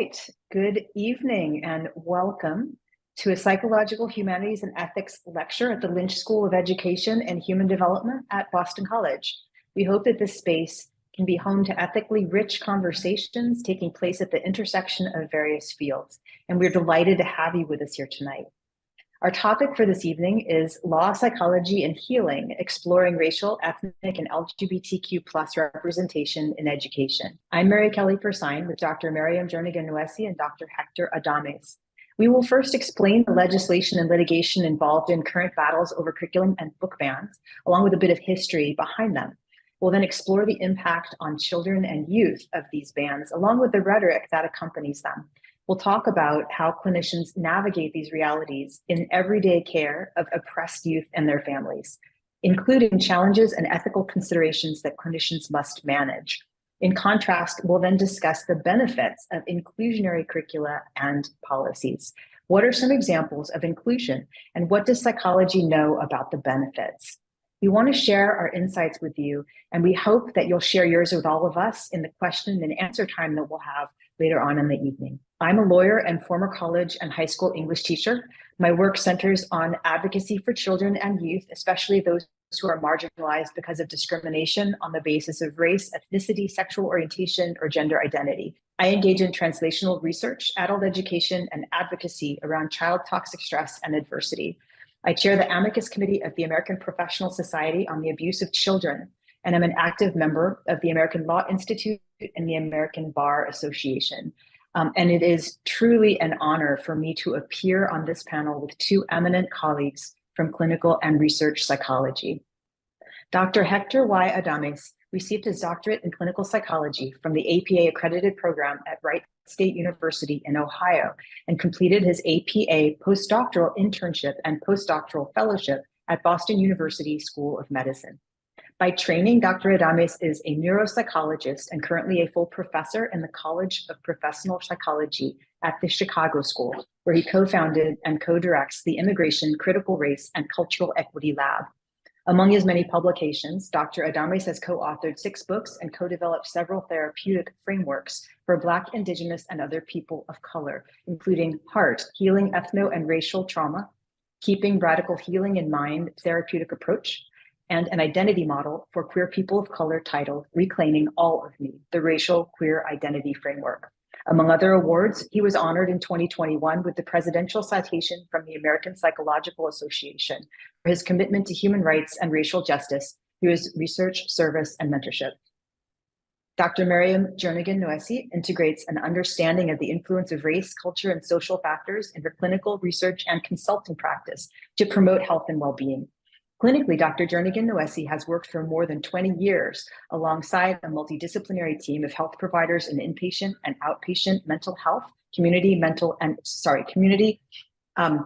right. Good evening and welcome to a Psychological Humanities and Ethics lecture at the Lynch School of Education and Human Development at Boston College. We hope that this space can be home to ethically rich conversations taking place at the intersection of various fields. And we're delighted to have you with us here tonight. Our topic for this evening is Law, Psychology, and Healing, Exploring Racial, Ethnic, and LGBTQ+ Representation in Education. I'm Mary Kelly Persyn with Dr. Maryam Jernigan-Noesi and Dr. Hector Adames. We will first explain the legislation and litigation involved in current battles over curriculum and book bans, along with a bit of history behind them. We'll then explore the impact on children and youth of these bans, along with the rhetoric that accompanies them. We'll talk about how clinicians navigate these realities in everyday care of oppressed youth and their families, including challenges and ethical considerations that clinicians must manage. In contrast, we'll then discuss the benefits of inclusionary curricula and policies. What are some examples of inclusion, and what does psychology know about the benefits? We want to share our insights with you, and we hope that you'll share yours with all of us in the question and answer time that we'll have later on in the evening. I'm a lawyer and former college and high school English teacher. My work centers on advocacy for children and youth, especially those who are marginalized because of discrimination on the basis of race, ethnicity, sexual orientation, or gender identity. I engage in translational research, adult education, and advocacy around child toxic stress and adversity. I chair the amicus committee of the American Professional Society on the Abuse of Children, and I'm an active member of the American Law Institute and the American Bar Association. And it is truly an honor for me to appear on this panel with two eminent colleagues from clinical and research psychology. Dr. Hector Y. Adames received his doctorate in clinical psychology from the APA accredited program at Wright State University in Ohio and completed his APA postdoctoral internship and postdoctoral fellowship at Boston University School of Medicine. By training, Dr. Adames is a neuropsychologist and currently a full professor in the College of Professional Psychology at the Chicago School, where he co-founded and co-directs the Immigration, Critical Race, and Cultural Equity Lab. Among his many publications, Dr. Adames has co-authored 6 books and co-developed several therapeutic frameworks for Black, Indigenous, and other people of color, including HEART, Healing Ethno and Racial Trauma, Keeping Radical Healing in Mind Therapeutic Approach, and an identity model for queer people of color titled Reclaiming All of Me, the Racial Queer Identity Framework. Among other awards, he was honored in 2021 with the Presidential Citation from the American Psychological Association for his commitment to human rights and racial justice through his research, service, and mentorship. Dr. Maryam Jernigan-Noesi integrates an understanding of the influence of race, culture, and social factors in her clinical research and consulting practice to promote health and well-being. Clinically, Dr. Jernigan-Noesi has worked for more than 20 years alongside a multidisciplinary team of health providers in inpatient and outpatient mental health,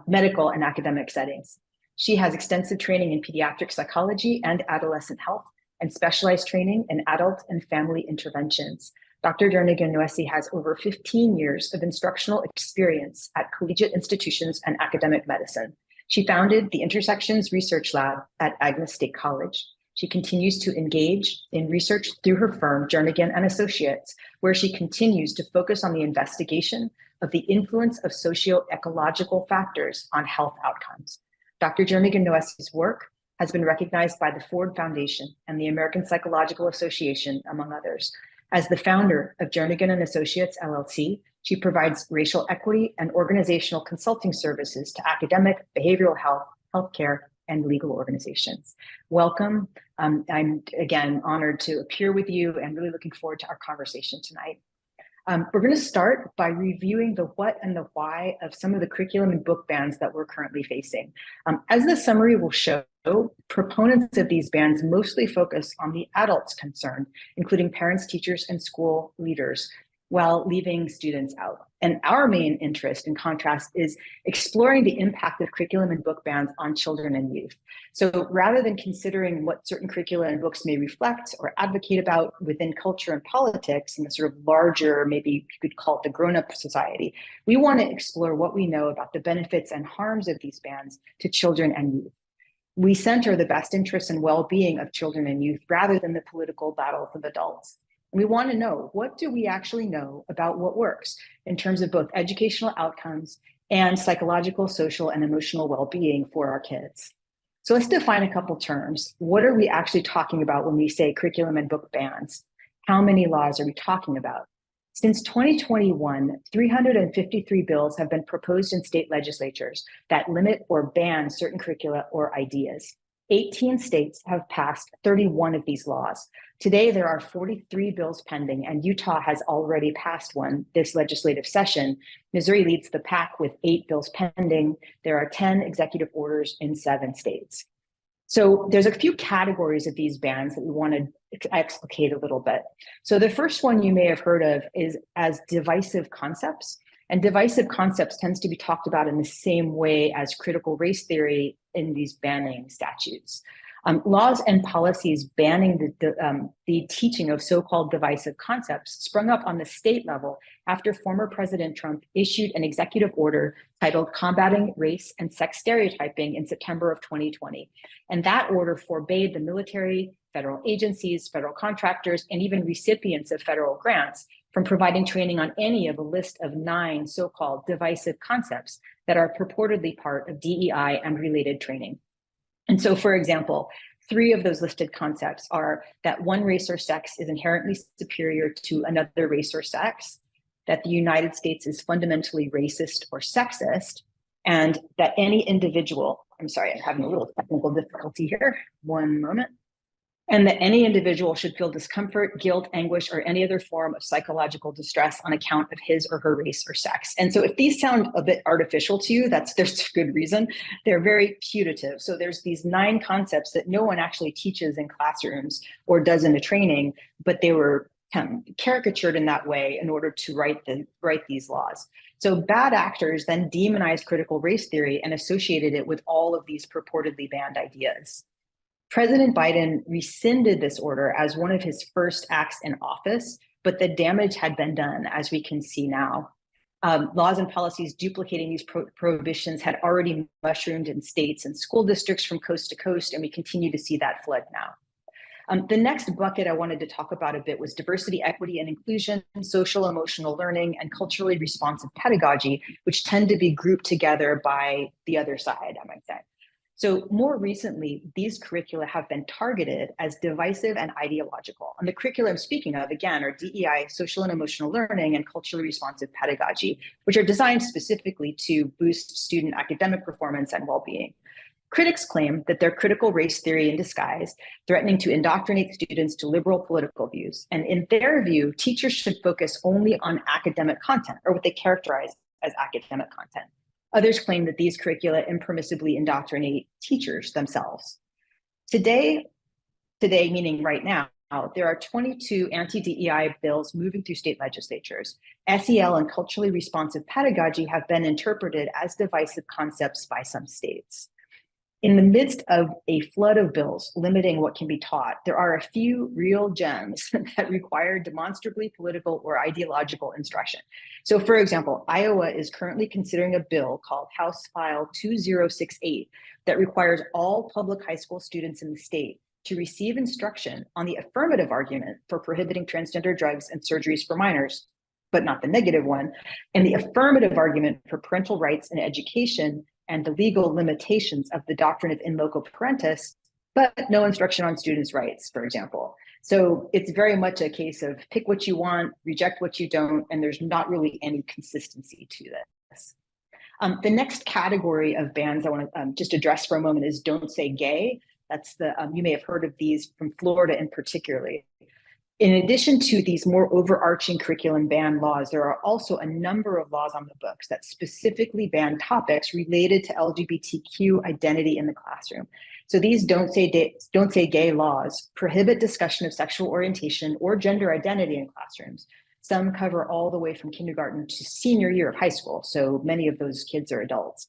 medical and academic settings. She has extensive training in pediatric psychology and adolescent health and specialized training in adult and family interventions. Dr. Jernigan-Noesi has over 15 years of instructional experience at collegiate institutions and academic medicine. She founded the Intersections Research Lab at Agnes State College. She continues to engage in research through her firm, Jernigan & Associates, where she continues to focus on the investigation of the influence of socio-ecological factors on health outcomes. Dr. Jernigan-Noesi's work has been recognized by the Ford Foundation and the American Psychological Association, among others. As the founder of Jernigan & Associates, LLC, she provides racial equity and organizational consulting services to academic, behavioral health, healthcare, and legal organizations. Welcome. I'm again honored to appear with you and really looking forward to our conversation tonight. We're going to start by reviewing the what and the why of some of the curriculum and book bans that we're currently facing. As the summary will show, proponents of these bans mostly focus on the adults concerned, including parents, teachers, and school leaders, while leaving students out. And our main interest, in contrast, is exploring the impact of curriculum and book bans on children and youth. So rather than considering what certain curricula and books may reflect or advocate about within culture and politics in the sort of larger, maybe you could call it the grown-up society, we want to explore what we know about the benefits and harms of these bans to children and youth. We center the best interests and well-being of children and youth rather than the political battles of adults. We want to know, what do we actually know about what works in terms of both educational outcomes and psychological, social, and emotional well-being for our kids? So let's define a couple terms. What are we actually talking about when we say curriculum and book bans? How many laws are we talking about? Since 2021, 353 bills have been proposed in state legislatures that limit or ban certain curricula or ideas. 18 states have passed 31 of these laws. Today, there are 43 bills pending, and Utah has already passed one this legislative session. Missouri leads the pack with 8 bills pending. There are 10 executive orders in 7 states. So there's a few categories of these bans that we want to explicate a little bit. So the first one you may have heard of is as divisive concepts. And divisive concepts tends to be talked about in the same way as critical race theory in these banning statutes. Laws and policies banning the teaching of so-called divisive concepts sprung up on the state level after former President Trump issued an executive order titled Combating Race and Sex Stereotyping in September of 2020. And that order forbade the military, federal agencies, federal contractors, and even recipients of federal grants from providing training on any of a list of 9 so-called divisive concepts that are purportedly part of DEI and related training. And so, for example, 3 of those listed concepts are that one race or sex is inherently superior to another race or sex, that the United States is fundamentally racist or sexist, and that any individual, I'm sorry, I'm having a little technical difficulty here, one moment, and that any individual should feel discomfort, guilt, anguish, or any other form of psychological distress on account of his or her race or sex. And so if these sound a bit artificial to you, there's good reason. They're very putative. So there's these 9 concepts that no one actually teaches in classrooms or does in a training, but they were kind of caricatured in that way in order to write these laws. So bad actors then demonized critical race theory and associated it with all of these purportedly banned ideas. President Biden rescinded this order as one of his first acts in office, but the damage had been done, as we can see now. Laws and policies duplicating these prohibitions had already mushroomed in states and school districts from coast to coast, and we continue to see that flood now. The next bucket I wanted to talk about a bit was diversity, equity, and inclusion, social emotional learning, and culturally responsive pedagogy, which tend to be grouped together by the other side, I might say. So more recently, these curricula have been targeted as divisive and ideological. And the curricula I'm speaking of, again, are DEI, social and emotional learning, and culturally responsive pedagogy, which are designed specifically to boost student academic performance and well-being. Critics claim that they're critical race theory in disguise, threatening to indoctrinate students to liberal political views. And in their view, teachers should focus only on academic content, or what they characterize as academic content. Others claim that these curricula impermissibly indoctrinate teachers themselves. Today meaning right now, there are 22 anti-DEI bills moving through state legislatures. SEL and culturally responsive pedagogy have been interpreted as divisive concepts by some states. In the midst of a flood of bills limiting what can be taught, there are a few real gems that require demonstrably political or ideological instruction. So for example, Iowa is currently considering a bill called House File 2068 that requires all public high school students in the state to receive instruction on the affirmative argument for prohibiting transgender drugs and surgeries for minors, but not the negative one, and the affirmative argument for parental rights in education and the legal limitations of the doctrine of in loco parentis, but no instruction on students' rights, for example. So it's very much a case of pick what you want, reject what you don't, and there's not really any consistency to this. The next category of bans I want to just address for a moment is don't say gay. That's you may have heard of these from Florida in particularly. In addition to these more overarching curriculum ban laws, there are also a number of laws on the books that specifically ban topics related to LGBTQ identity in the classroom. So these don't say gay laws prohibit discussion of sexual orientation or gender identity in classrooms. Some cover all the way from kindergarten to senior year of high school, so many of those kids are adults.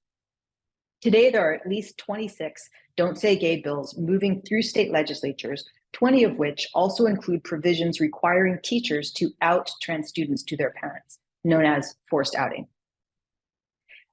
Today, there are at least 26 Don't Say Gay bills moving through state legislatures, 20 of which also include provisions requiring teachers to out trans students to their parents, known as forced outing.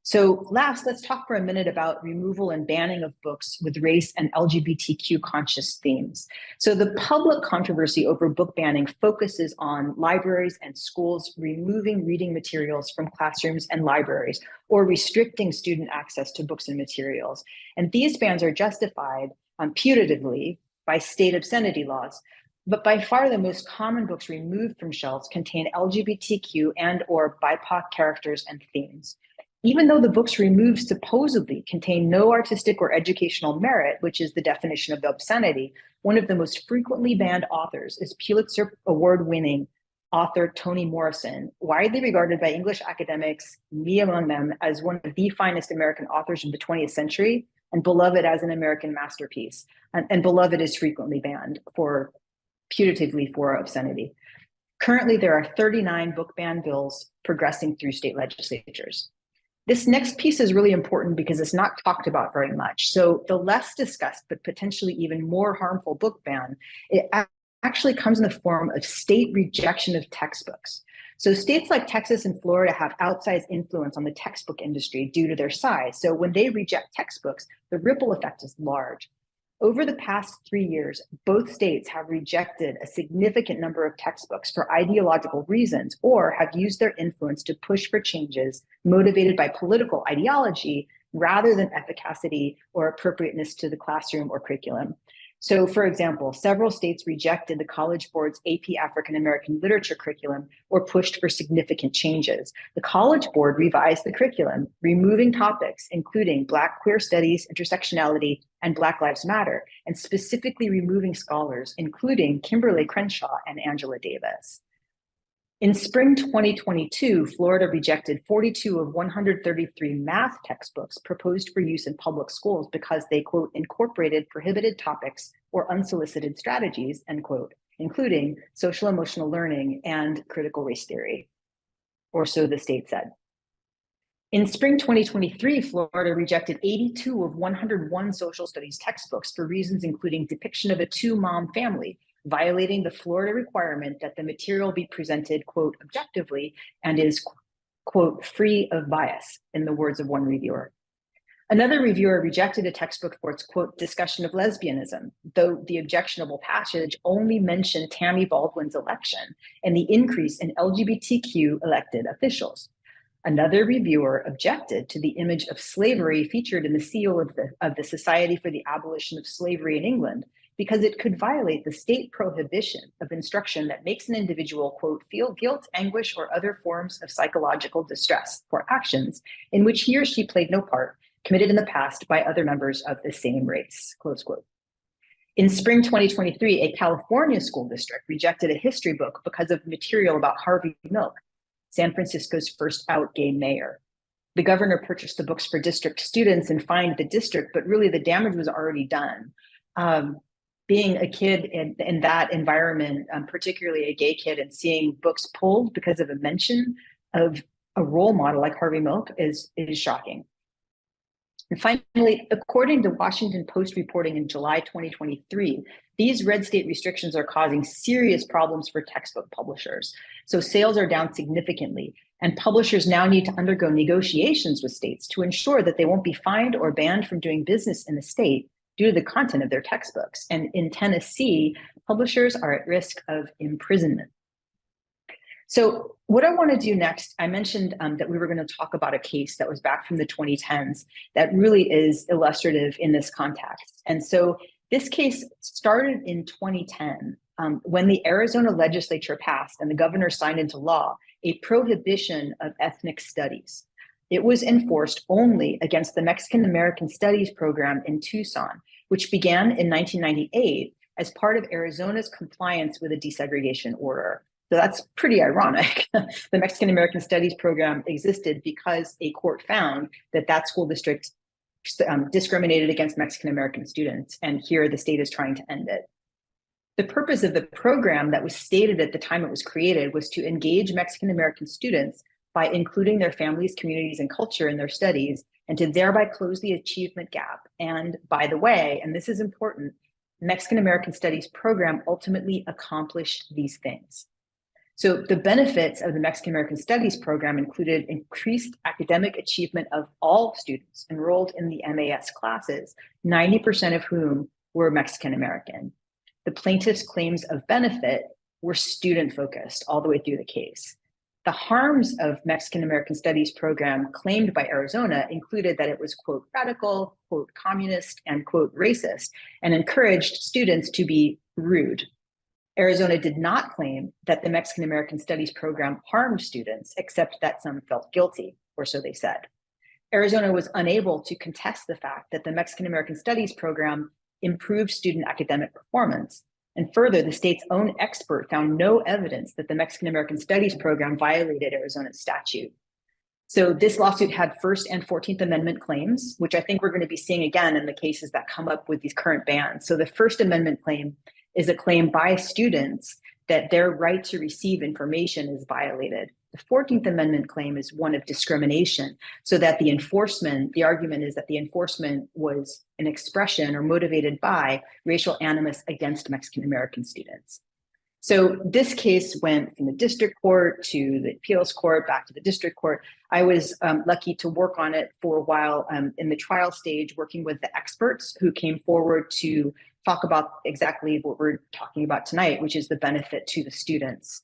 So last, let's talk for a minute about removal and banning of books with race and LGBTQ conscious themes. So the public controversy over book banning focuses on libraries and schools removing reading materials from classrooms and libraries or restricting student access to books and materials. And these bans are justified putatively by state obscenity laws. But by far the most common books removed from shelves contain LGBTQ and or BIPOC characters and themes. Even though the books removed supposedly contain no artistic or educational merit, which is the definition of obscenity, one of the most frequently banned authors is Pulitzer Award-winning author Toni Morrison, widely regarded by English academics, me among them, as one of the finest American authors of the 20th century and beloved as an American masterpiece. And beloved is frequently banned putatively for obscenity. Currently, there are 39 book ban bills progressing through state legislatures. This next piece is really important because it's not talked about very much. So the less discussed, but potentially even more harmful book ban, it actually comes in the form of state rejection of textbooks. So states like Texas and Florida have outsized influence on the textbook industry due to their size. So when they reject textbooks, the ripple effect is large. Over the past 3 years, both states have rejected a significant number of textbooks for ideological reasons or have used their influence to push for changes motivated by political ideology rather than efficacy or appropriateness to the classroom or curriculum. So, for example, several states rejected the College Board's AP African American Literature curriculum or pushed for significant changes. The College Board revised the curriculum, removing topics including Black queer studies, intersectionality, and Black Lives Matter, and specifically removing scholars, including Kimberly Crenshaw and Angela Davis. In spring 2022, Florida rejected 42 of 133 math textbooks proposed for use in public schools because they, quote, incorporated prohibited topics or unsolicited strategies, end quote, including social emotional learning and critical race theory, or so the state said. In spring 2023, Florida rejected 82 of 101 social studies textbooks for reasons including depiction of a two-mom family, violating the Florida requirement that the material be presented, quote, objectively and is, quote, free of bias, in the words of one reviewer. Another reviewer rejected a textbook for its, quote, discussion of lesbianism, though the objectionable passage only mentioned Tammy Baldwin's election and the increase in LGBTQ elected officials. Another reviewer objected to the image of slavery featured in the seal of the Society for the Abolition of Slavery in England, because it could violate the state prohibition of instruction that makes an individual, quote, feel guilt, anguish, or other forms of psychological distress for actions in which he or she played no part, committed in the past by other members of the same race, close quote. In spring 2023, a California school district rejected a history book because of material about Harvey Milk, San Francisco's first out gay mayor. The governor purchased the books for district students and fined the district, but really the damage was already done. Being a kid in that environment, particularly a gay kid, and seeing books pulled because of a mention of a role model like Harvey Milk is shocking. And finally, according to Washington Post reporting in July 2023, these red state restrictions are causing serious problems for textbook publishers. So sales are down significantly, and publishers now need to undergo negotiations with states to ensure that they won't be fined or banned from doing business in the state due to the content of their textbooks. And in Tennessee, publishers are at risk of imprisonment. So what I want to do next, I mentioned that we were going to talk about a case that was back from the 2010s that really is illustrative in this context. And so this case started in 2010 when the Arizona legislature passed and the governor signed into law a prohibition of ethnic studies. It was enforced only against the Mexican American Studies program in Tucson, which began in 1998 as part of Arizona's compliance with a desegregation order. So that's pretty ironic. The Mexican American Studies program existed because a court found that that school district discriminated against Mexican American students, and here the state is trying to end it. The purpose of the program that was stated at the time it was created was to engage Mexican American students by including their families, communities, and culture in their studies, and to thereby close the achievement gap. And by the way, and this is important, Mexican American Studies program ultimately accomplished these things. So the benefits of the Mexican American Studies program included increased academic achievement of all students enrolled in the MAS classes, 90% of whom were Mexican American. The plaintiff's claims of benefit were student focused all the way through the case. The harms of Mexican American Studies program claimed by Arizona included that it was, quote, radical, quote, communist, and, quote, racist, and encouraged students to be rude. Arizona did not claim that the Mexican American Studies program harmed students, except that some felt guilty, or so they said. Arizona was unable to contest the fact that the Mexican American Studies program improved student academic performance. And further, the state's own expert found no evidence that the Mexican American Studies program violated Arizona's statute. So this lawsuit had First and 14th Amendment claims, which I think we're going to be seeing again in the cases that come up with these current bans. So the First Amendment claim is a claim by students that their right to receive information is violated. The 14th Amendment claim is one of discrimination, so that the argument is that the enforcement was an expression or motivated by racial animus against Mexican American students. So this case went from the district court to the appeals court, back to the district court. I was lucky to work on it for a while in the trial stage, working with the experts who came forward to talk about exactly what we're talking about tonight, which is the benefit to the students.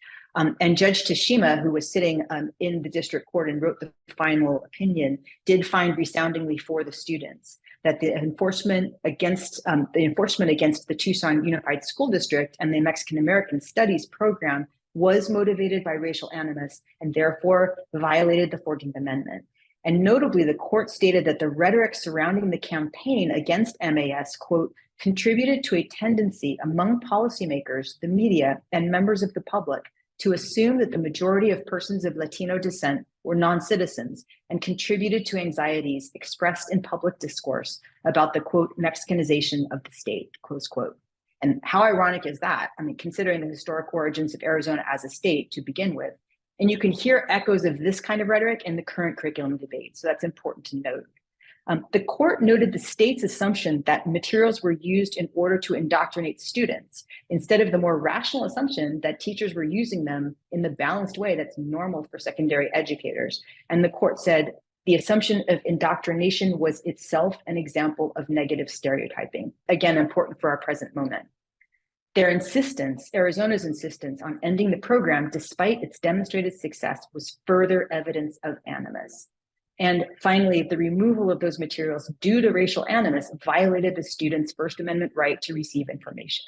And Judge Tashima, who was sitting in the district court and wrote the final opinion, did find resoundingly for the students that the enforcement against the Tucson Unified School District and the Mexican American Studies program was motivated by racial animus and therefore violated the 14th Amendment. And notably, the court stated that the rhetoric surrounding the campaign against MAS, quote, contributed to a tendency among policymakers, the media, and members of the public to assume that the majority of persons of Latino descent were non-citizens and contributed to anxieties expressed in public discourse about the, quote, Mexicanization of the state, close quote. And how ironic is that? I mean, considering the historic origins of Arizona as a state to begin with. And you can hear echoes of this kind of rhetoric in the current curriculum debate. So that's important to note. The court noted the state's assumption that materials were used in order to indoctrinate students, instead of the more rational assumption that teachers were using them in the balanced way that's normal for secondary educators. And the court said the assumption of indoctrination was itself an example of negative stereotyping. Again, important for our present moment. Their insistence, Arizona's insistence on ending the program, despite its demonstrated success, was further evidence of animus. And finally, the removal of those materials due to racial animus violated the students' First Amendment right to receive information.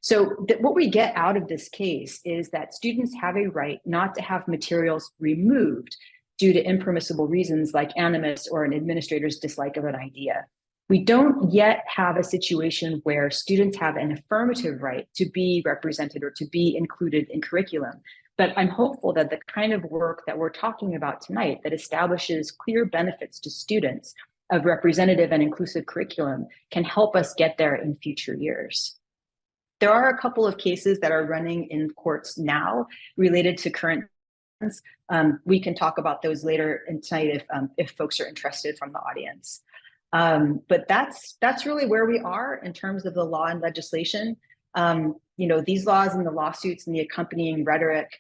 So what we get out of this case is that students have a right not to have materials removed due to impermissible reasons like animus or an administrator's dislike of an idea. We don't yet have a situation where students have an affirmative right to be represented or to be included in curriculum. But I'm hopeful that the kind of work that we're talking about tonight that establishes clear benefits to students of representative and inclusive curriculum can help us get there in future years. There are a couple of cases that are running in courts now related to current events. We can talk about those later in tonight if folks are interested from the audience. But that's really where we are in terms of the law and legislation. These laws and the lawsuits and the accompanying rhetoric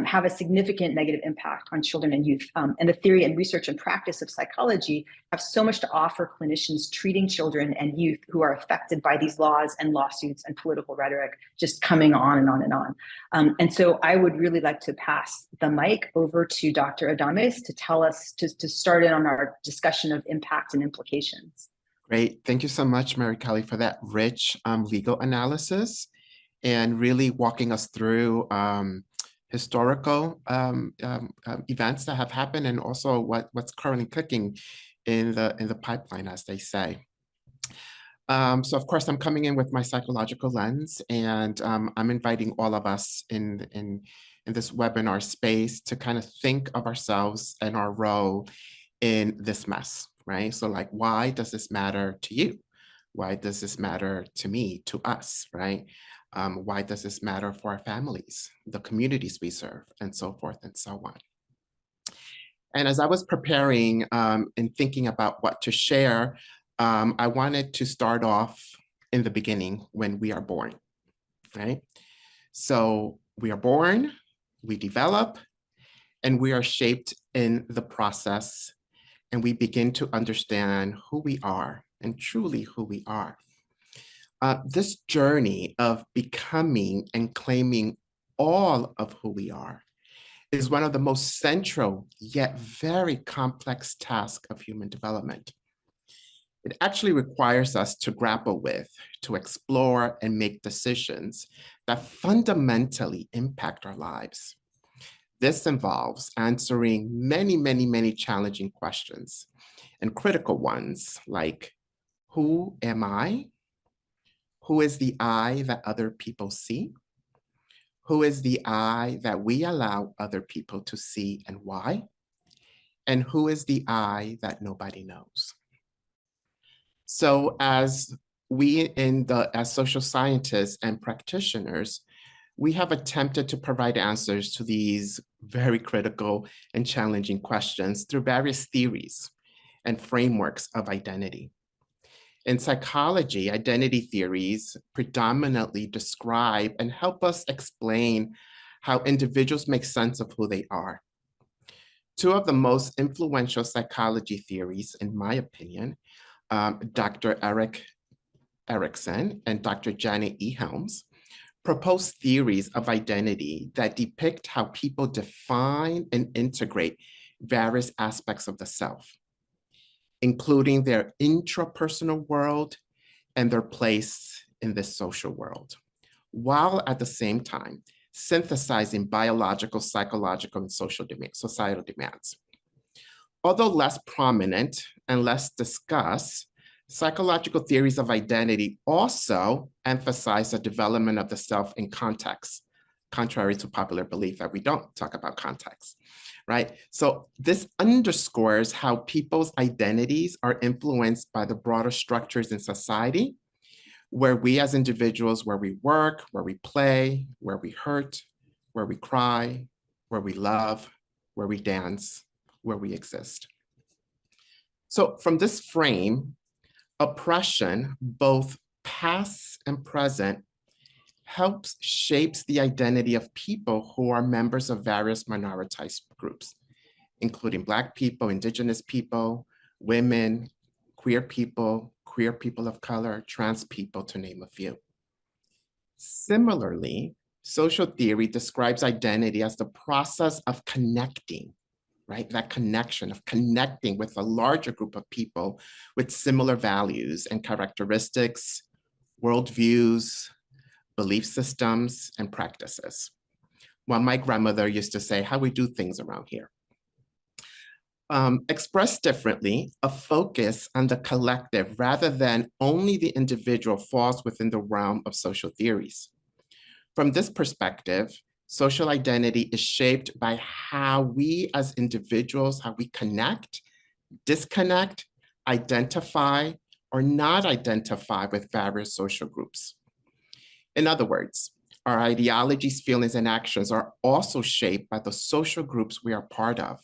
have a significant negative impact on children and youth. And the theory and research and practice of psychology have so much to offer clinicians treating children and youth who are affected by these laws and lawsuits and political rhetoric, just coming on and on and on. And so I would really like to pass the mic over to Dr. Adames to tell us, to start in on our discussion of impact and implications. Great. Thank you so much, Mary Kelly, for that rich legal analysis and really walking us through historical events that have happened and also what's currently cooking in the pipeline, as they say. So of course, I'm coming in with my psychological lens, and I'm inviting all of us in this webinar space to kind of think of ourselves and our role in this mess, right? So like, why does this matter to you? Why does this matter to me, to us, right? Why does this matter for our families, the communities we serve, and so forth and so on? And as I was preparing and thinking about what to share, I wanted to start off in the beginning when we are born, right? So we are born, we develop, and we are shaped in the process, and we begin to understand who we are and truly who we are. This journey of becoming and claiming all of who we are is one of the most central yet very complex tasks of human development. It actually requires us to grapple with, to explore, and make decisions that fundamentally impact our lives. This involves answering many challenging questions and critical ones like, who am I? Who is the I that other people see? Who is the I that we allow other people to see, and why? And who is the I that nobody knows? So as as social scientists and practitioners, we have attempted to provide answers to these very critical and challenging questions through various theories and frameworks of identity. In psychology, identity theories predominantly describe and help us explain how individuals make sense of who they are. Two of the most influential psychology theories, in my opinion, Dr. Erik Erikson and Dr. Janet E. Helms, propose theories of identity that depict how people define and integrate various aspects of the self, including their intrapersonal world and their place in the social world, while at the same time synthesizing biological, psychological, and societal demands. Although less prominent and less discussed, psychological theories of identity also emphasize the development of the self in context, contrary to popular belief that we don't talk about context, right? So this underscores how people's identities are influenced by the broader structures in society, where we as individuals, where we work, where we play, where we hurt, where we cry, where we love, where we dance, where we exist. So from this frame, oppression, both past and present, helps shapes the identity of people who are members of various minoritized groups, including Black people, Indigenous people, women, queer people of color, trans people, to name a few. Similarly, social theory describes identity as the process of connecting, right? That connection of connecting with a larger group of people with similar values and characteristics, worldviews, belief systems, and practices. Well, my grandmother used to say, how we do things around here. Expressed differently, a focus on the collective rather than only the individual falls within the realm of social theories. From this perspective, social identity is shaped by how we as individuals, how we connect, disconnect, identify, or not identify with various social groups. In other words, our ideologies, feelings, and actions are also shaped by the social groups we are part of,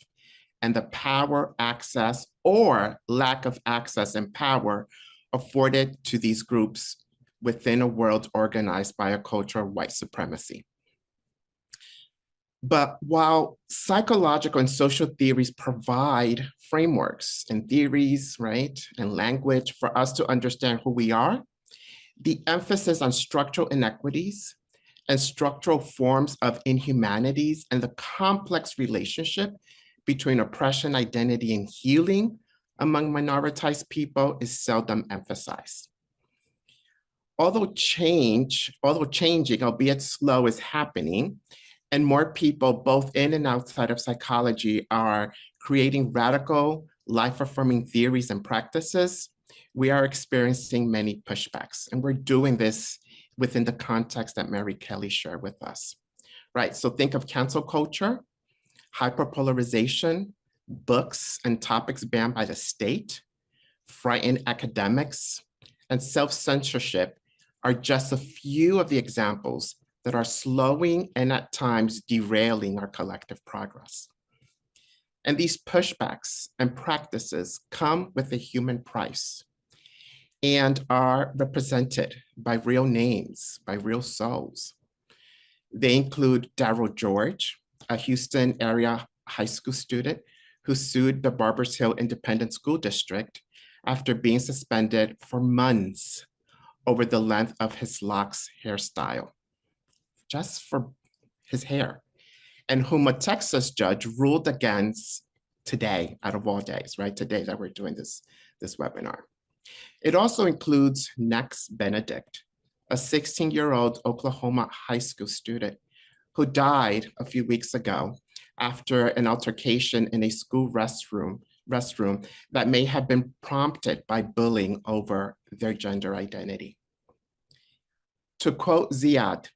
and the power, access, or lack of access and power afforded to these groups within a world organized by a culture of white supremacy. But while psychological and social theories provide frameworks and theories, right, and language for us to understand who we are, the emphasis on structural inequities and structural forms of inhumanities and the complex relationship between oppression, identity, and healing among minoritized people is seldom emphasized. Although changing, albeit slow, is happening, and more people, both in and outside of psychology, are creating radical, life-affirming theories and practices, we are experiencing many pushbacks. And we're doing this within the context that Mary Kelly shared with us, right? So think of cancel culture, hyperpolarization, books and topics banned by the state, frightened academics, and self-censorship are just a few of the examples that are slowing and at times derailing our collective progress. And these pushbacks and practices come with a human price and are represented by real names, by real souls. They include Darryl George, a Houston area high school student who sued the Barbers Hill Independent School District after being suspended for months over the length of his locks hairstyle, just for his hair, and whom a Texas judge ruled against today, out of all days, right? Today that we're doing this webinar. It also includes Nex Benedict, a 16-year-old Oklahoma high school student who died a few weeks ago after an altercation in a school restroom that may have been prompted by bullying over their gender identity. To quote Ziad,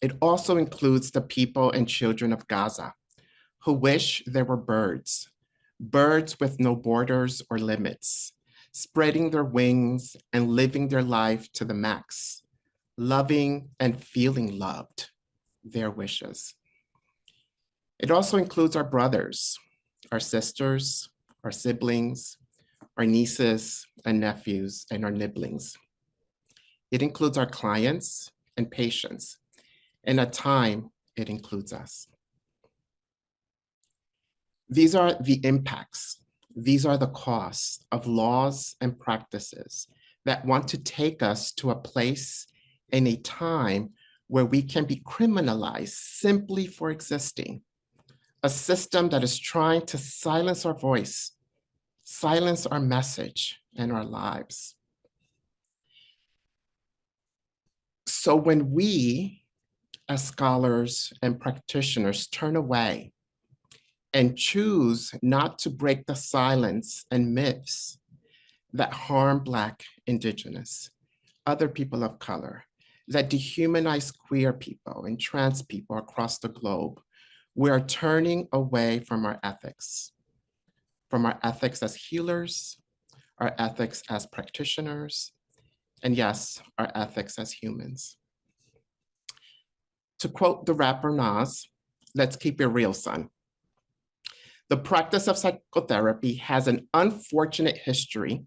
it also includes the people and children of Gaza who wish there were birds with no borders or limits, spreading their wings and living their life to the max, loving and feeling loved, their wishes. It also includes our brothers, our sisters, our siblings, our nieces and nephews, and our nibblings. It includes our clients and patients, and at times, it includes us. These are the impacts, these are the costs of laws and practices that want to take us to a place in a time where we can be criminalized simply for existing. A system that is trying to silence our voice, silence our message and our lives. So when we, as scholars and practitioners, turn away and choose not to break the silence and myths that harm Black, Indigenous, other people of color, that dehumanize queer people and trans people across the globe, we are turning away from our ethics as healers, our ethics as practitioners, and yes, our ethics as humans. To quote the rapper Nas, let's keep it real, son. The practice of psychotherapy has an unfortunate history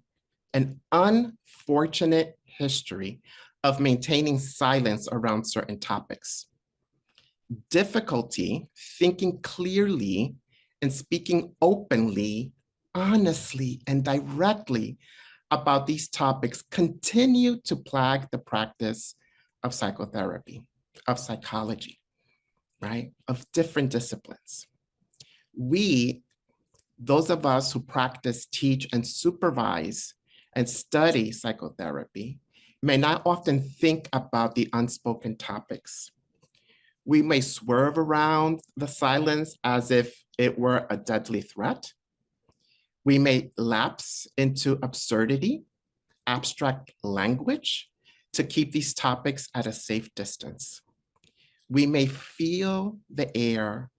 of maintaining silence around certain topics. Difficulty thinking clearly and speaking openly, honestly, and directly about these topics continue to plague the practice of psychotherapy, of psychology, right? Of different disciplines. We, those of us who practice, teach, and supervise and study psychotherapy, may not often think about the unspoken topics. We may swerve around the silence as if it were a deadly threat. We may lapse into absurdity, abstract language to keep these topics at a safe distance. We may feel the air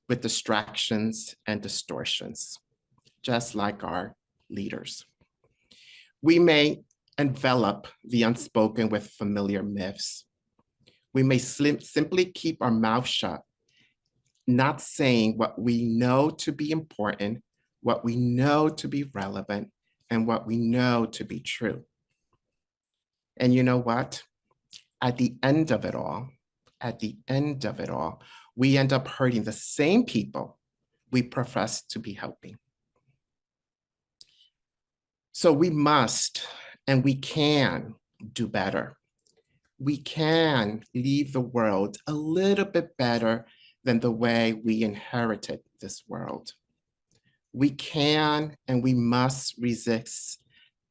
with distractions and distortions, just like our leaders. We may envelop the unspoken with familiar myths. We may simply keep our mouth shut, not saying what we know to be important, what we know to be relevant, and what we know to be true. And you know what? At the end of it all, we end up hurting the same people we profess to be helping. So we must and we can do better. We can leave the world a little bit better than the way we inherited this world. We can and we must resist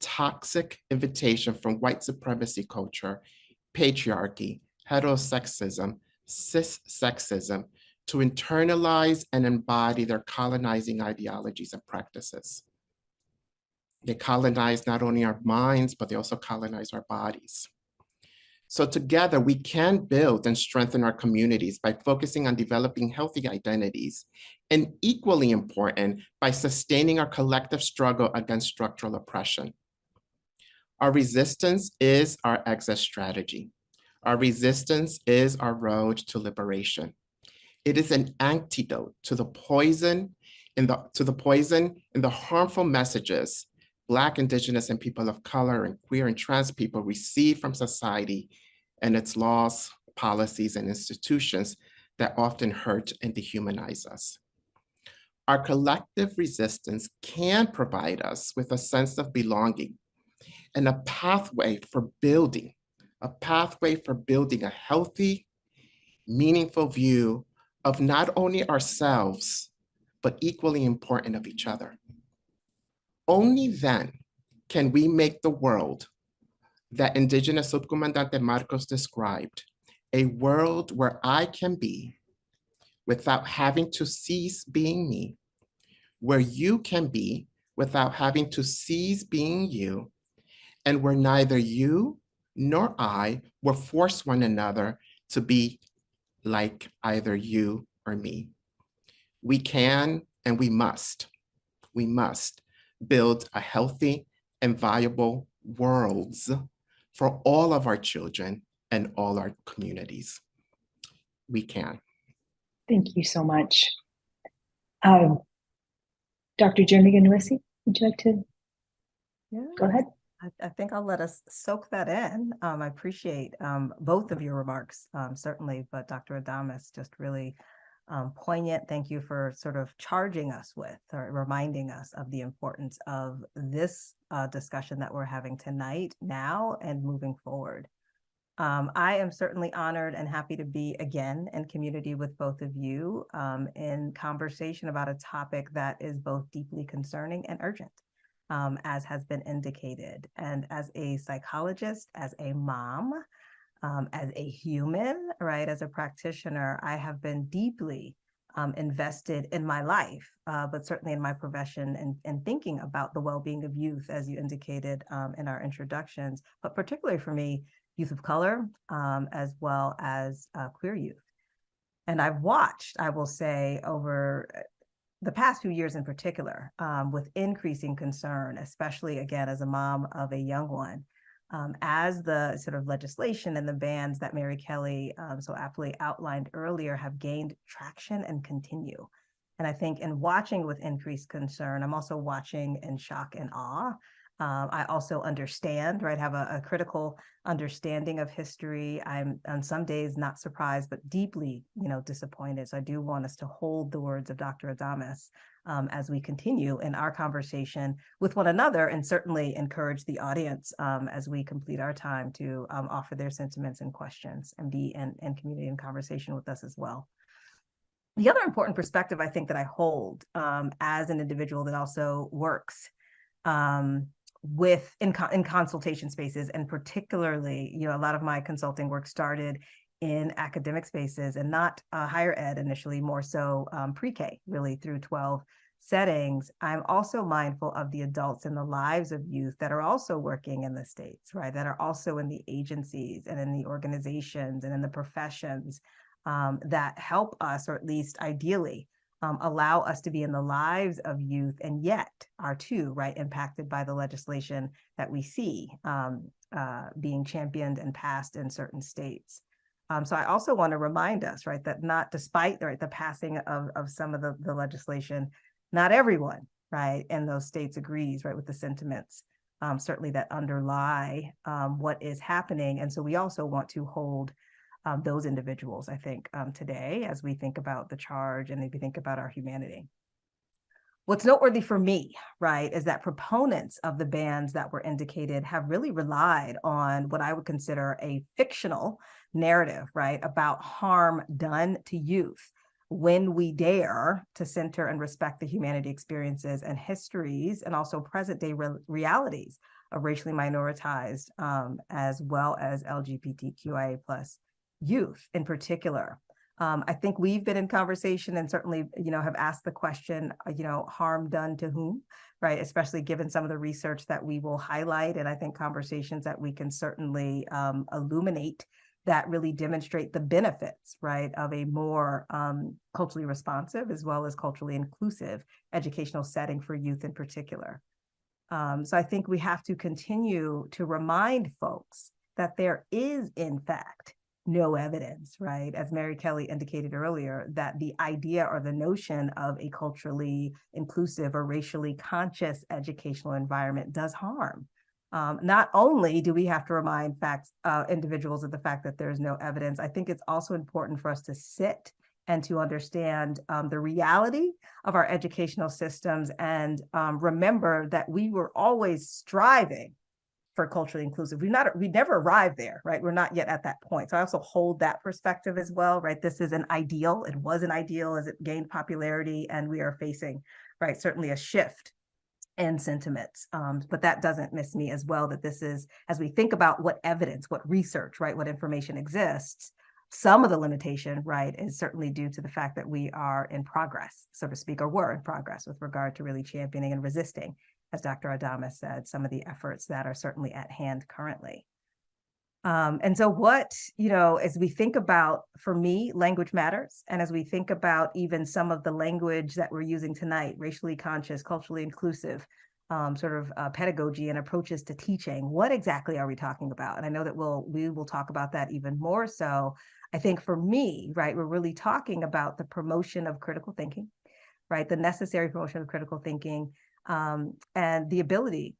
toxic invitation from white supremacy culture, patriarchy, heterosexism, cis-sexism, to internalize and embody their colonizing ideologies and practices. They colonize not only our minds, but they also colonize our bodies. So together we can build and strengthen our communities by focusing on developing healthy identities, and equally important, by sustaining our collective struggle against structural oppression. Our resistance is our exit strategy. Our resistance is our road to liberation. It is an antidote to the poison in the harmful messages Black, Indigenous, and people of color, and queer and trans people receive from society and its laws, policies, and institutions that often hurt and dehumanize us. Our collective resistance can provide us with a sense of belonging and a pathway for building, a healthy, meaningful view of not only ourselves, but equally important of each other. Only then can we make the world that Indigenous Subcomandante Marcos described, a world where I can be without having to cease being me, where you can be without having to cease being you, and where neither you nor I will force one another to be like either you or me. We can and we must build a healthy and viable worlds for all of our children and all our communities. We can. Thank you so much. Dr. Jernigan-Noesi, would you like to go ahead? I think I'll let us soak that in. I appreciate both of your remarks, certainly, but Dr. Adames, just really poignant. Thank you for sort of charging us with or reminding us of the importance of this discussion that we're having tonight, now, and moving forward. I am certainly honored and happy to be again in community with both of you in conversation about a topic that is both deeply concerning and urgent. As has been indicated. And as a psychologist, as a mom, as a human, right, as a practitioner, I have been deeply invested in my life, but certainly in my profession and thinking about the well-being of youth, as you indicated in our introductions, but particularly for me, youth of color, as well as queer youth. And I've watched, I will say, over the past few years in particular, with increasing concern, especially again, as a mom of a young one, as the sort of legislation and the bans that Mary Kelly so aptly outlined earlier have gained traction and continue. And I think in watching with increased concern, I'm also watching in shock and awe. I also understand, right, have a critical understanding of history. I'm on some days not surprised, but deeply, disappointed. So I do want us to hold the words of Dr. Adames as we continue in our conversation with one another, and certainly encourage the audience as we complete our time to offer their sentiments and questions and be in community and conversation with us as well. The other important perspective I think that I hold as an individual that also works in consultation spaces, and particularly, a lot of my consulting work started in academic spaces and not higher ed initially, more so pre-K, really through 12 settings. I'm also mindful of the adults in the lives of youth that are also working in the states, right, that are also in the agencies and in the organizations and in the professions that help us, or at least ideally, allow us to be in the lives of youth, and yet are too, right, impacted by the legislation that we see being championed and passed in certain states. So I also want to remind us, right, that not despite the passing of some of the legislation, not everyone, right, in those states agrees, right, with the sentiments, certainly that underlie what is happening. And so we also want to hold those individuals, I think, today, as we think about the charge and if we think about our humanity. What's noteworthy for me, right, is that proponents of the bans that were indicated have really relied on what I would consider a fictional narrative, right, about harm done to youth, when we dare to center and respect the humanity experiences and histories, and also present day realities of racially minoritized, as well as LGBTQIA+ youth in particular. I think we've been in conversation and certainly, have asked the question, harm done to whom, right? Especially given some of the research that we will highlight, and I think conversations that we can certainly illuminate that really demonstrate the benefits, right, of a more culturally responsive as well as culturally inclusive educational setting for youth in particular. So I think we have to continue to remind folks that there is, in fact, no evidence, right, as Mary Kelly indicated earlier, that the idea or the notion of a culturally inclusive or racially conscious educational environment does harm. Not only do we have to remind individuals of the fact that there's no evidence, I think it's also important for us to sit and to understand the reality of our educational systems, and remember that we were always striving for culturally inclusive. We never arrived there, right? We're not yet at that point. So I also hold that perspective as well, right? This is an ideal. It was an ideal as it gained popularity, and we are facing, right, certainly a shift in sentiments. But that doesn't miss me as well, that this is, as we think about what evidence, what research, right, what information exists, some of the limitation, right, is certainly due to the fact that we are in progress, so to speak, or were in progress with regard to really championing and resisting, as Dr. Adamas said, some of the efforts that are certainly at hand currently. And so what, as we think about, for me, language matters. And as we think about even some of the language that we're using tonight, racially conscious, culturally inclusive, pedagogy and approaches to teaching, what exactly are we talking about? And I know that we will talk about that even more so. I think for me, right, we're really talking about the promotion of critical thinking, right, the necessary promotion of critical thinking, and the ability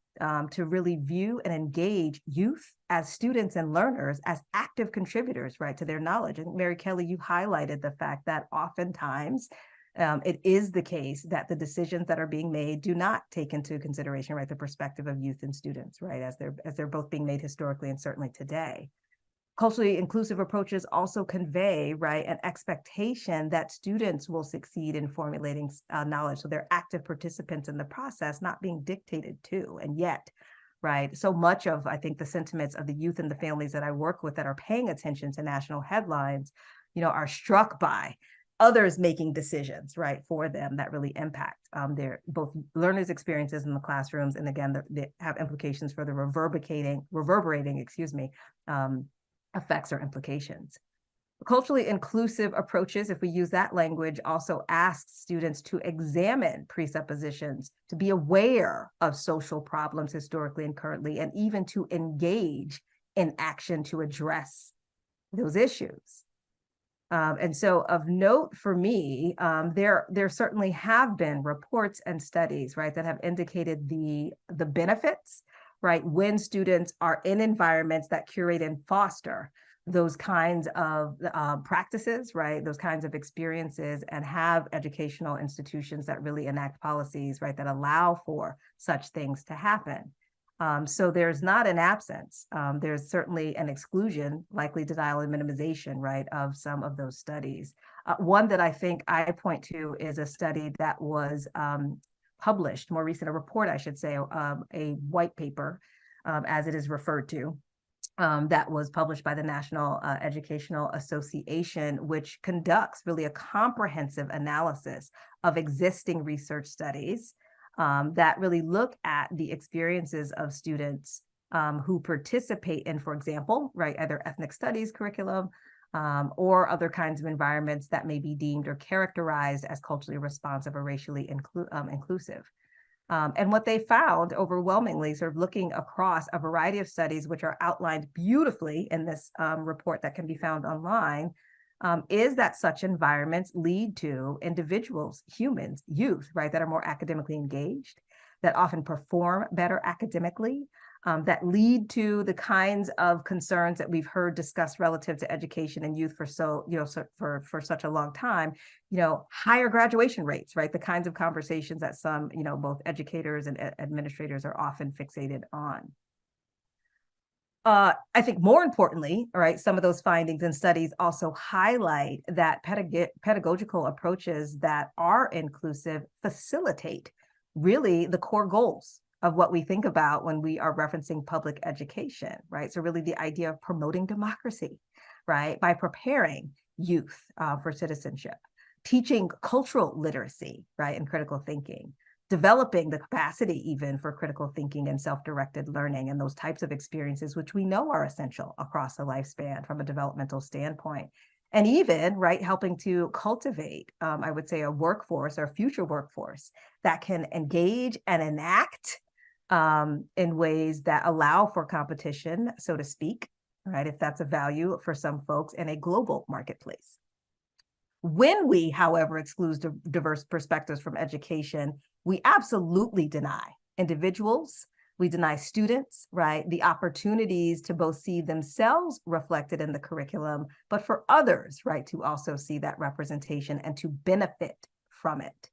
to really view and engage youth as students and learners as active contributors, right, to their knowledge. And Mary Kelly, you highlighted the fact that oftentimes it is the case that the decisions that are being made do not take into consideration, right, the perspective of youth and students, right, as they're both being made historically and certainly today. Culturally inclusive approaches also convey, right, an expectation that students will succeed in formulating knowledge. So they're active participants in the process, not being dictated to. And yet, right, so much of, I think, the sentiments of the youth and the families that I work with that are paying attention to national headlines, are struck by others making decisions, right, for them that really impact their both learners' experiences in the classrooms, and again, they have implications for the reverberating, effects or implications. Culturally inclusive approaches, if we use that language, also ask students to examine presuppositions, to be aware of social problems historically and currently, and even to engage in action to address those issues. And so of note for me, there certainly have been reports and studies, right, that have indicated the benefits, right, when students are in environments that curate and foster those kinds of practices, right, those kinds of experiences, and have educational institutions that really enact policies, right, that allow for such things to happen. So there's not an absence. There's certainly an exclusion, likely denial and minimization, right, of some of those studies. One that I think I point to is a study that was published, more recent, a report, I should say, a white paper, as it is referred to, that was published by the National Educational Association, which conducts really a comprehensive analysis of existing research studies that really look at the experiences of students who participate in, for example, right, either ethnic studies curriculum or other kinds of environments that may be deemed or characterized as culturally responsive or racially inclusive. And what they found overwhelmingly, sort of looking across a variety of studies, which are outlined beautifully in this report that can be found online, is that such environments lead to individuals, humans, youth, right, that are more academically engaged, that often perform better academically, that lead to the kinds of concerns that we've heard discussed relative to education and youth for for such a long time, higher graduation rates, right, the kinds of conversations that some, both educators and administrators are often fixated on. I think more importantly, right, some of those findings and studies also highlight that pedagogical approaches that are inclusive facilitate really the core goals of what we think about when we are referencing public education, right? So really the idea of promoting democracy, right, by preparing youth for citizenship, teaching cultural literacy, right, and critical thinking, developing the capacity even for critical thinking and self-directed learning and those types of experiences, which we know are essential across the lifespan from a developmental standpoint. And even, right, helping to cultivate, I would say, a workforce or a future workforce that can engage and enact in ways that allow for competition, so to speak, right, if that's a value for some folks in a global marketplace. When we, however, exclude diverse perspectives from education, we absolutely deny individuals, We deny students, right, the opportunities to both see themselves reflected in the curriculum, but for others, right, to also see that representation and to benefit from it.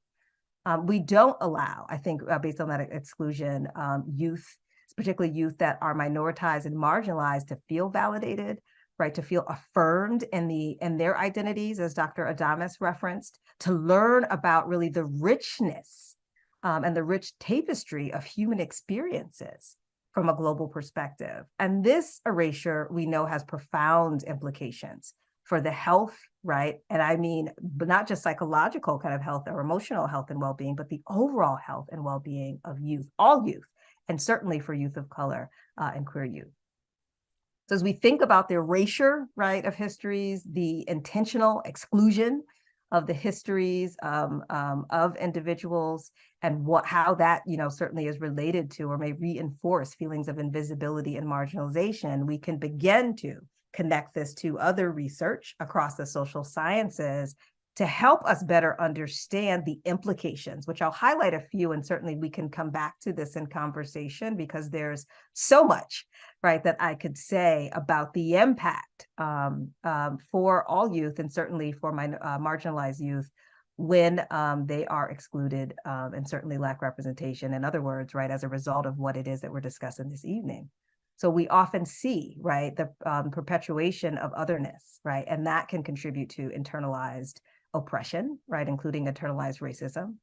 We don't allow, I think, based on that exclusion, youth, particularly youth that are minoritized and marginalized, to feel validated, right, to feel affirmed in their identities, as Dr. Adamus referenced, to learn about really the richness and the rich tapestry of human experiences from a global perspective. And this erasure, we know, has profound implications for the health, right? And I mean, but not just psychological kind of health or emotional health and well-being, but the overall health and well-being of youth, all youth, and certainly for youth of color and queer youth. So as we think about the erasure, right, of histories, the intentional exclusion of the histories of individuals, and how that, certainly is related to or may reinforce feelings of invisibility and marginalization, we can begin to connect this to other research across the social sciences to help us better understand the implications, which I'll highlight a few, and certainly we can come back to this in conversation because there's so much, right, that I could say about the impact for all youth, and certainly for marginalized youth, when they are excluded and certainly lack representation. In other words, right, as a result of what it is that we're discussing this evening. So we often see, right, the perpetuation of otherness, right, and that can contribute to internalized oppression, right, including internalized racism,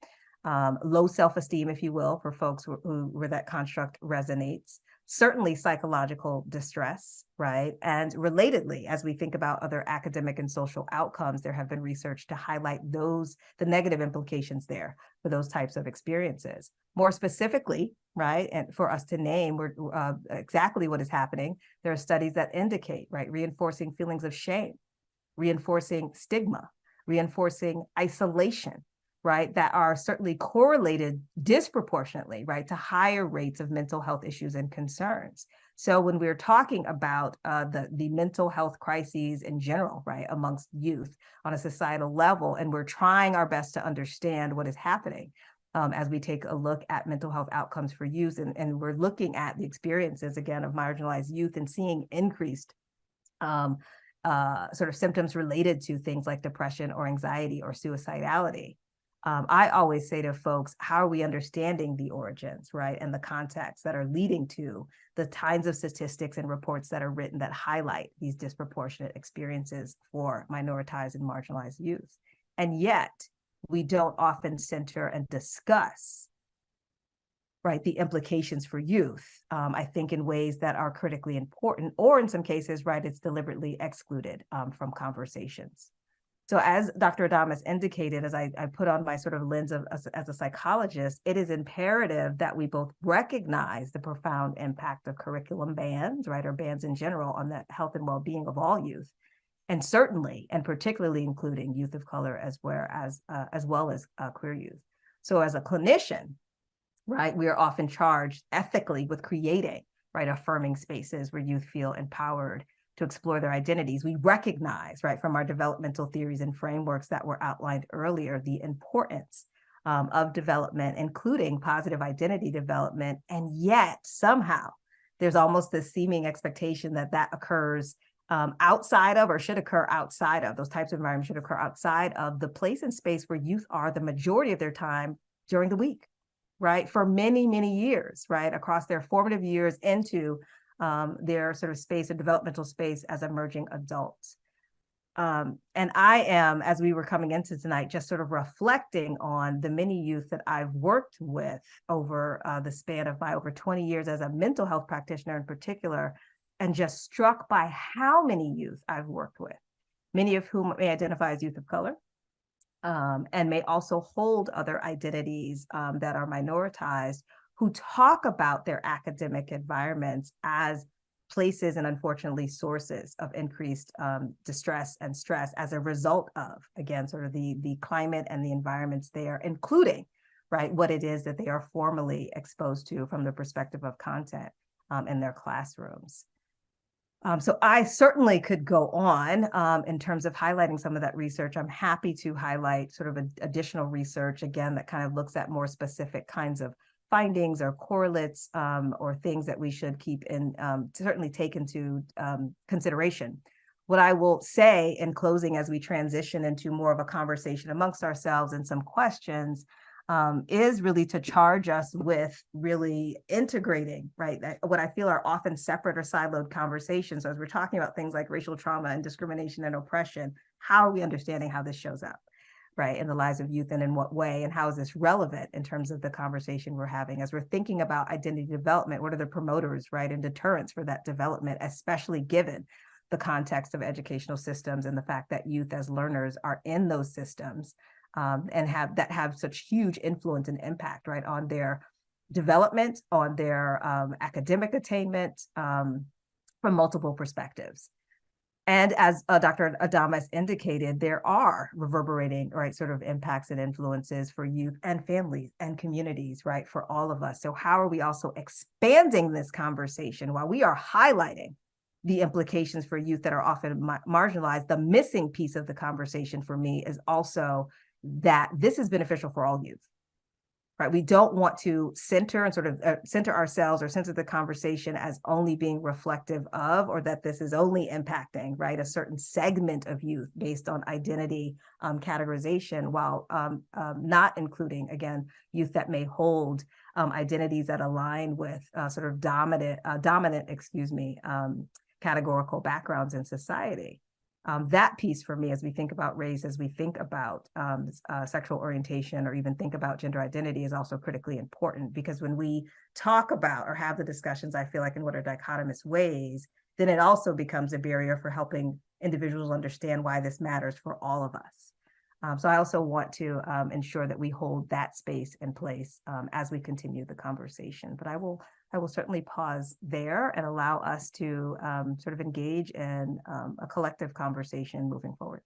low self-esteem, if you will, for folks where that construct resonates, certainly psychological distress, right, and relatedly, as we think about other academic and social outcomes, there have been research to highlight the negative implications there for those types of experiences. More specifically, right, and for us to name exactly what is happening, there are studies that indicate, right, reinforcing feelings of shame, reinforcing stigma, reinforcing isolation, right, that are certainly correlated disproportionately, right, to higher rates of mental health issues and concerns. So when we're talking about the mental health crises in general, right, amongst youth on a societal level, and we're trying our best to understand what is happening as we take a look at mental health outcomes for youth, and we're looking at the experiences, again, of marginalized youth and seeing increased sort of symptoms related to things like depression or anxiety or suicidality. I always say to folks, how are we understanding the origins, right, and the contexts that are leading to the kinds of statistics and reports that are written that highlight these disproportionate experiences for minoritized and marginalized youth? And yet, we don't often center and discuss, right, the implications for youth, I think, in ways that are critically important, or in some cases, right, it's deliberately excluded from conversations. So as Dr. Adamus indicated, as I put on my sort of lens as a psychologist, it is imperative that we both recognize the profound impact of curriculum bans, right, or bans in general, on the health and well-being of all youth, and certainly, and particularly including youth of color as well as queer youth. So as a clinician, right, we are often charged ethically with creating, right, affirming spaces where youth feel empowered to explore their identities. We recognize, right, from our developmental theories and frameworks that were outlined earlier, the importance of development, including positive identity development. And yet somehow there's almost this seeming expectation that occurs outside of, or should occur outside of, those types of environments should occur outside of the place and space where youth are the majority of their time during the week, right, for many, many years, right, across their formative years into their sort of space or developmental space as emerging adults. And I am, as we were coming into tonight, just sort of reflecting on the many youth that I've worked with over the span of my over 20 years as a mental health practitioner in particular, and just struck by how many youth I've worked with, many of whom may identify as youth of color, and may also hold other identities that are minoritized, who talk about their academic environments as places and unfortunately sources of increased distress and stress as a result of, again, sort of the climate and the environments there, including, right, what it is that they are formally exposed to from the perspective of content in their classrooms. So I certainly could go on in terms of highlighting some of that research. I'm happy to highlight sort of additional research, again, that kind of looks at more specific kinds of findings or correlates or things that we should keep in, certainly take into consideration. What I will say in closing as we transition into more of a conversation amongst ourselves and some questions is really to charge us with really integrating, right? What I feel are often separate or siloed conversations. So as we're talking about things like racial trauma and discrimination and oppression, how are we understanding how this shows up, right, in the lives of youth, and in what way, and how is this relevant in terms of the conversation we're having? As we're thinking about identity development, what are the promoters, right, and deterrents for that development, especially given the context of educational systems and the fact that youth as learners are in those systems and have such huge influence and impact, right, on their development, on their academic attainment from multiple perspectives. And as Dr. Adamas indicated, there are reverberating, right, sort of impacts and influences for youth and families and communities, right, for all of us. So how are we also expanding this conversation while we are highlighting the implications for youth that are often marginalized? The missing piece of the conversation for me is also that this is beneficial for all youth, right? We don't want to center and sort of center ourselves or center the conversation as only being reflective of, or that this is only impacting, right, a certain segment of youth based on identity categorization, while not including, again, youth that may hold identities that align with sort of dominant, categorical backgrounds in society. That piece for me, as we think about race, as we think about sexual orientation, or even think about gender identity, is also critically important, because when we talk about or have the discussions, I feel like, in what are dichotomous ways, then it also becomes a barrier for helping individuals understand why this matters for all of us. So I also want to ensure that we hold that space in place as we continue the conversation. But I will certainly pause there and allow us to sort of engage in a collective conversation moving forward.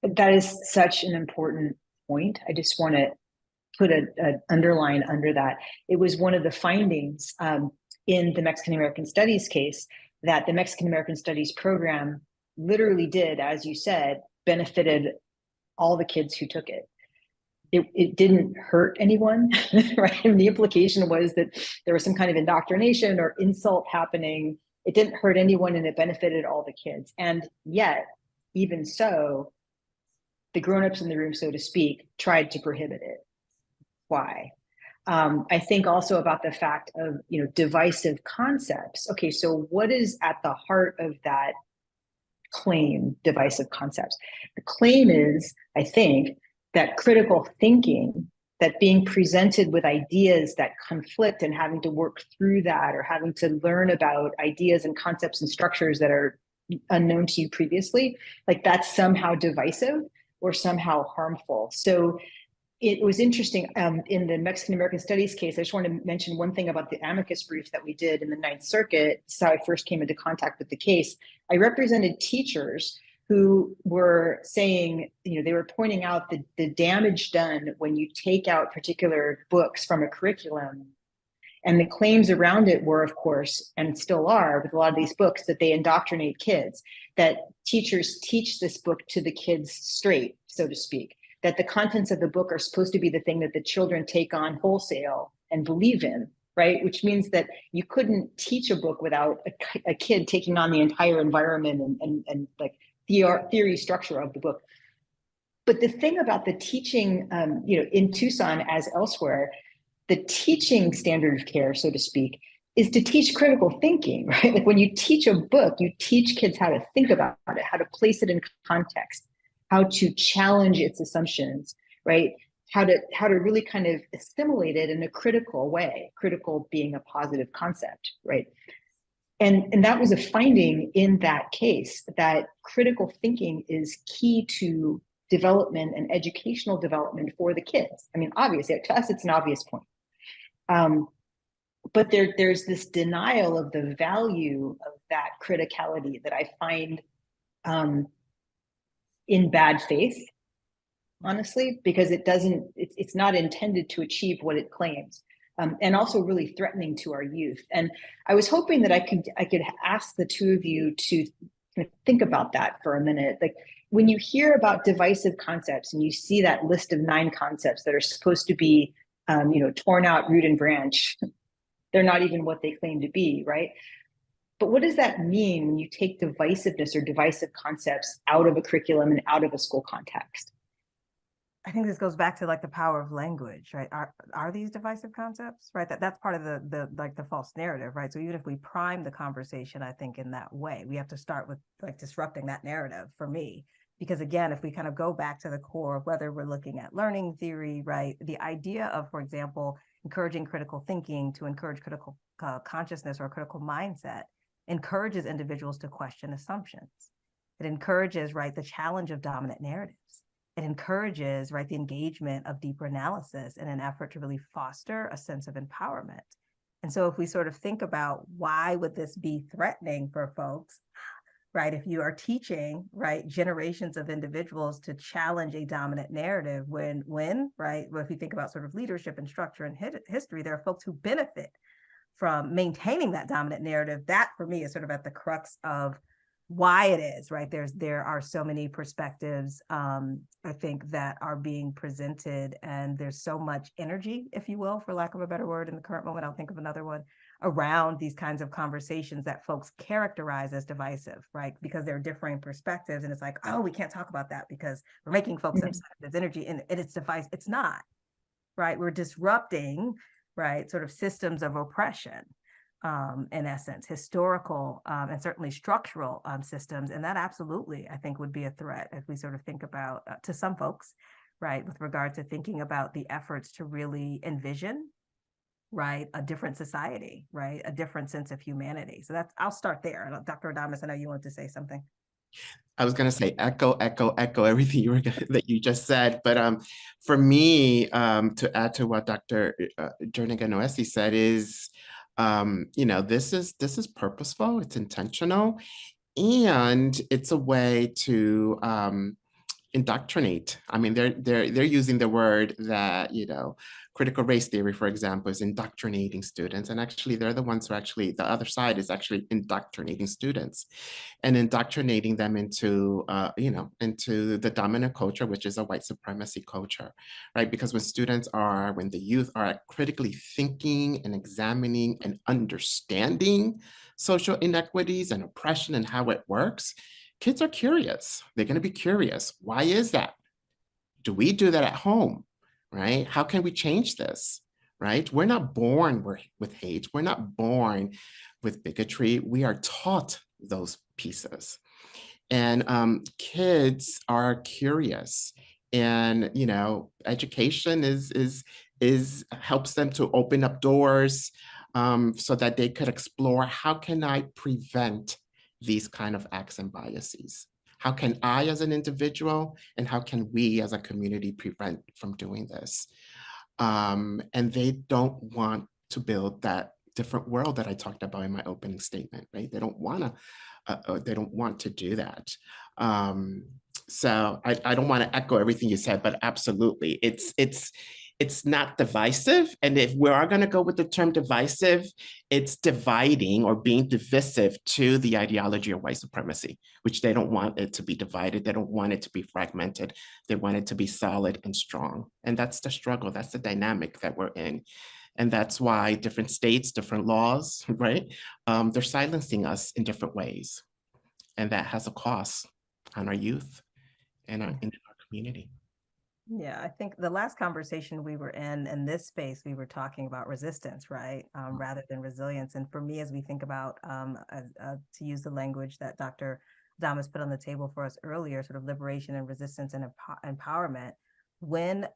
That is such an important point. I just want to put an underline under that. It was one of the findings in the Mexican American Studies case that the Mexican American Studies program literally did, as you said, benefited all the kids who took it. It didn't hurt anyone, right? And the implication was that there was some kind of indoctrination or insult happening. It didn't hurt anyone, and it benefited all the kids. And yet, even so, the grown-ups in the room, so to speak, tried to prohibit it. Why? I think also about the fact of, divisive concepts. Okay, so what is at the heart of that claim, divisive concepts? The claim is, I think, that critical thinking, that being presented with ideas that conflict and having to work through that, or having to learn about ideas and concepts and structures that are unknown to you previously, like that's somehow divisive or somehow harmful. So it was interesting in the Mexican American Studies case. I just want to mention one thing about the amicus brief that we did in the Ninth Circuit. This is how I first came into contact with the case. I represented teachers who were saying, they were pointing out the damage done when you take out particular books from a curriculum. And the claims around it were, of course, and still are with a lot of these books, that they indoctrinate kids, that teachers teach this book to the kids straight, so to speak, that the contents of the book are supposed to be the thing that the children take on wholesale and believe in, right? Which means that you couldn't teach a book without a kid taking on the entire environment and like theory structure of the book. But the thing about the teaching, in Tucson as elsewhere, the teaching standard of care, so to speak, is to teach critical thinking, right? Like when you teach a book, you teach kids how to think about it, how to place it in context, how to challenge its assumptions, right? How to really kind of assimilate it in a critical way, critical being a positive concept, right? And that was a finding in that case, that critical thinking is key to development and educational development for the kids. I mean, obviously, to us, it's an obvious point. But there's this denial of the value of that criticality that I find in bad faith, honestly, because it's not intended to achieve what it claims. And also really threatening to our youth. And I was hoping that I could ask the two of you to think about that for a minute. Like when you hear about divisive concepts and you see that list of 9 concepts that are supposed to be torn out root and branch. They're not even what they claim to be, right? But what does that mean when you take divisiveness or divisive concepts out of a curriculum and out of a school context? I think this goes back to like the power of language, right? Are these divisive concepts, right? That's part of the false narrative, right? So even if we prime the conversation, I think in that way, we have to start with like disrupting that narrative for me. Because again, if we kind of go back to the core of whether we're looking at learning theory, right? The idea of, for example, encouraging critical thinking to encourage critical consciousness or critical mindset encourages individuals to question assumptions. It encourages, right, the challenge of dominant narratives. It encourages, right, the engagement of deeper analysis in an effort to really foster a sense of empowerment. And so if we sort of think about why would this be threatening for folks, right, if you are teaching, right, generations of individuals to challenge a dominant narrative when right, well, if you think about sort of leadership and structure and history, there are folks who benefit from maintaining that dominant narrative. That for me is sort of at the crux of why it is, right? There are so many perspectives, I think, that are being presented, and there's so much energy, if you will, for lack of a better word, in the current moment. I'll think of another one around these kinds of conversations that folks characterize as divisive, right? Because they're differing perspectives, and it's like, oh, we can't talk about that because we're making folks upset. There's energy and it's divisive. It's not, right? We're disrupting, right, sort of systems of oppression. In essence, historical and certainly structural systems. And that absolutely, I think, would be a threat if we sort of think about, to some folks, right, with regard to thinking about the efforts to really envision, right, a different society, right, a different sense of humanity. So I'll start there. Dr. Adamus, I know you want to say something. I was going to say echo everything that you just said. But for me, to add to what Dr. Jernigan-Noesi said is, this is purposeful, it's intentional, and it's a way to indoctrinate. I mean, they're using the word that, critical race theory, for example, is indoctrinating students. And actually, they're the ones who the other side is actually indoctrinating students and indoctrinating them into, into the dominant culture, which is a white supremacy culture, right? Because when the youth are critically thinking and examining and understanding social inequities and oppression and how it works, kids are curious. They're going to be curious. Why is that? Do we do that at home? Right? How can we change this? Right? We're not born with hate. We're not born with bigotry. We are taught those pieces. And kids are curious. And education is helps them to open up doors so that they could explore, how can I prevent these kind of acts and biases? How can I as an individual and how can we as a community prevent from doing this? And they don't want to build that different world that I talked about in my opening statement, right? They don't want to do that. So I don't want to echo everything you said, but absolutely, it's not divisive. And if we are going to go with the term divisive, it's dividing or being divisive to the ideology of white supremacy, which they don't want it to be divided. They don't want it to be fragmented. They want it to be solid and strong. And that's the struggle. That's the dynamic that we're in. And that's why different states, different laws, right? They're silencing us in different ways. And that has a cost on our youth and in our community. Yeah, I think the last conversation we were in this space, we were talking about resistance, right, rather than resilience. And for me, as we think about, to use the language that Dr. Adamus put on the table for us earlier, sort of liberation and resistance and empowerment, when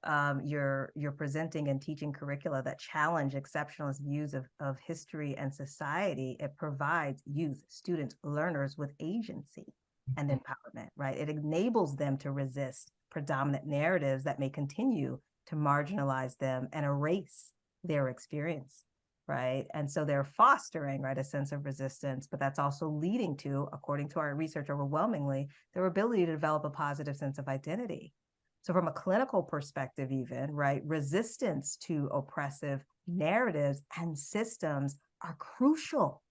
you're presenting and teaching curricula that challenge exceptionalist views of history and society, it provides youth, students, learners with agency and empowerment, right? It enables them to resist predominant narratives that may continue to marginalize them and erase their experience, right? And so they're fostering, right, a sense of resistance, but that's also leading to, according to our research overwhelmingly, their ability to develop a positive sense of identity. So from a clinical perspective even, right, resistance to oppressive narratives and systems are crucial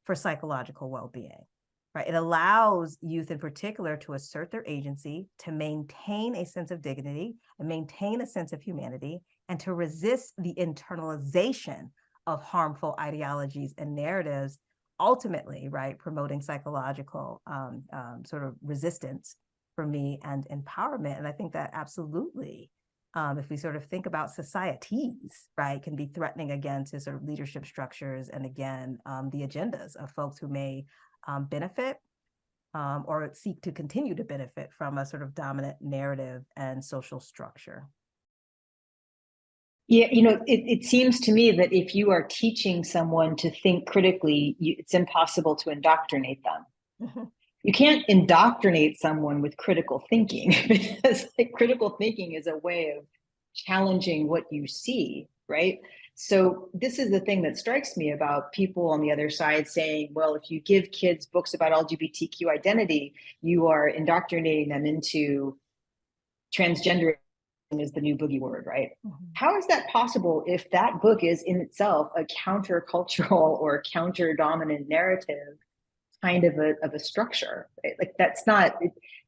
for psychological well-being. Right? It allows youth in particular to assert their agency, to maintain a sense of dignity and maintain a sense of humanity, and to resist the internalization of harmful ideologies and narratives, ultimately, right, promoting psychological sort of resistance for me and empowerment. And I think that absolutely, if we sort of think about societies, right, can be threatening again to sort of leadership structures and again, the agendas of folks who may benefit or seek to continue to benefit from a sort of dominant narrative and social structure. Yeah, it seems to me that if you are teaching someone to think critically, it's impossible to indoctrinate them. Mm-hmm. You can't indoctrinate someone with critical thinking because critical thinking is a way of challenging what you see, right? So this is the thing that strikes me about people on the other side saying, well, if you give kids books about LGBTQ identity, you are indoctrinating them into transgender is the new boogie word, right? Mm-hmm. How is that possible if that book is in itself a countercultural or counter-dominant narrative kind of a structure, right? Like that's not,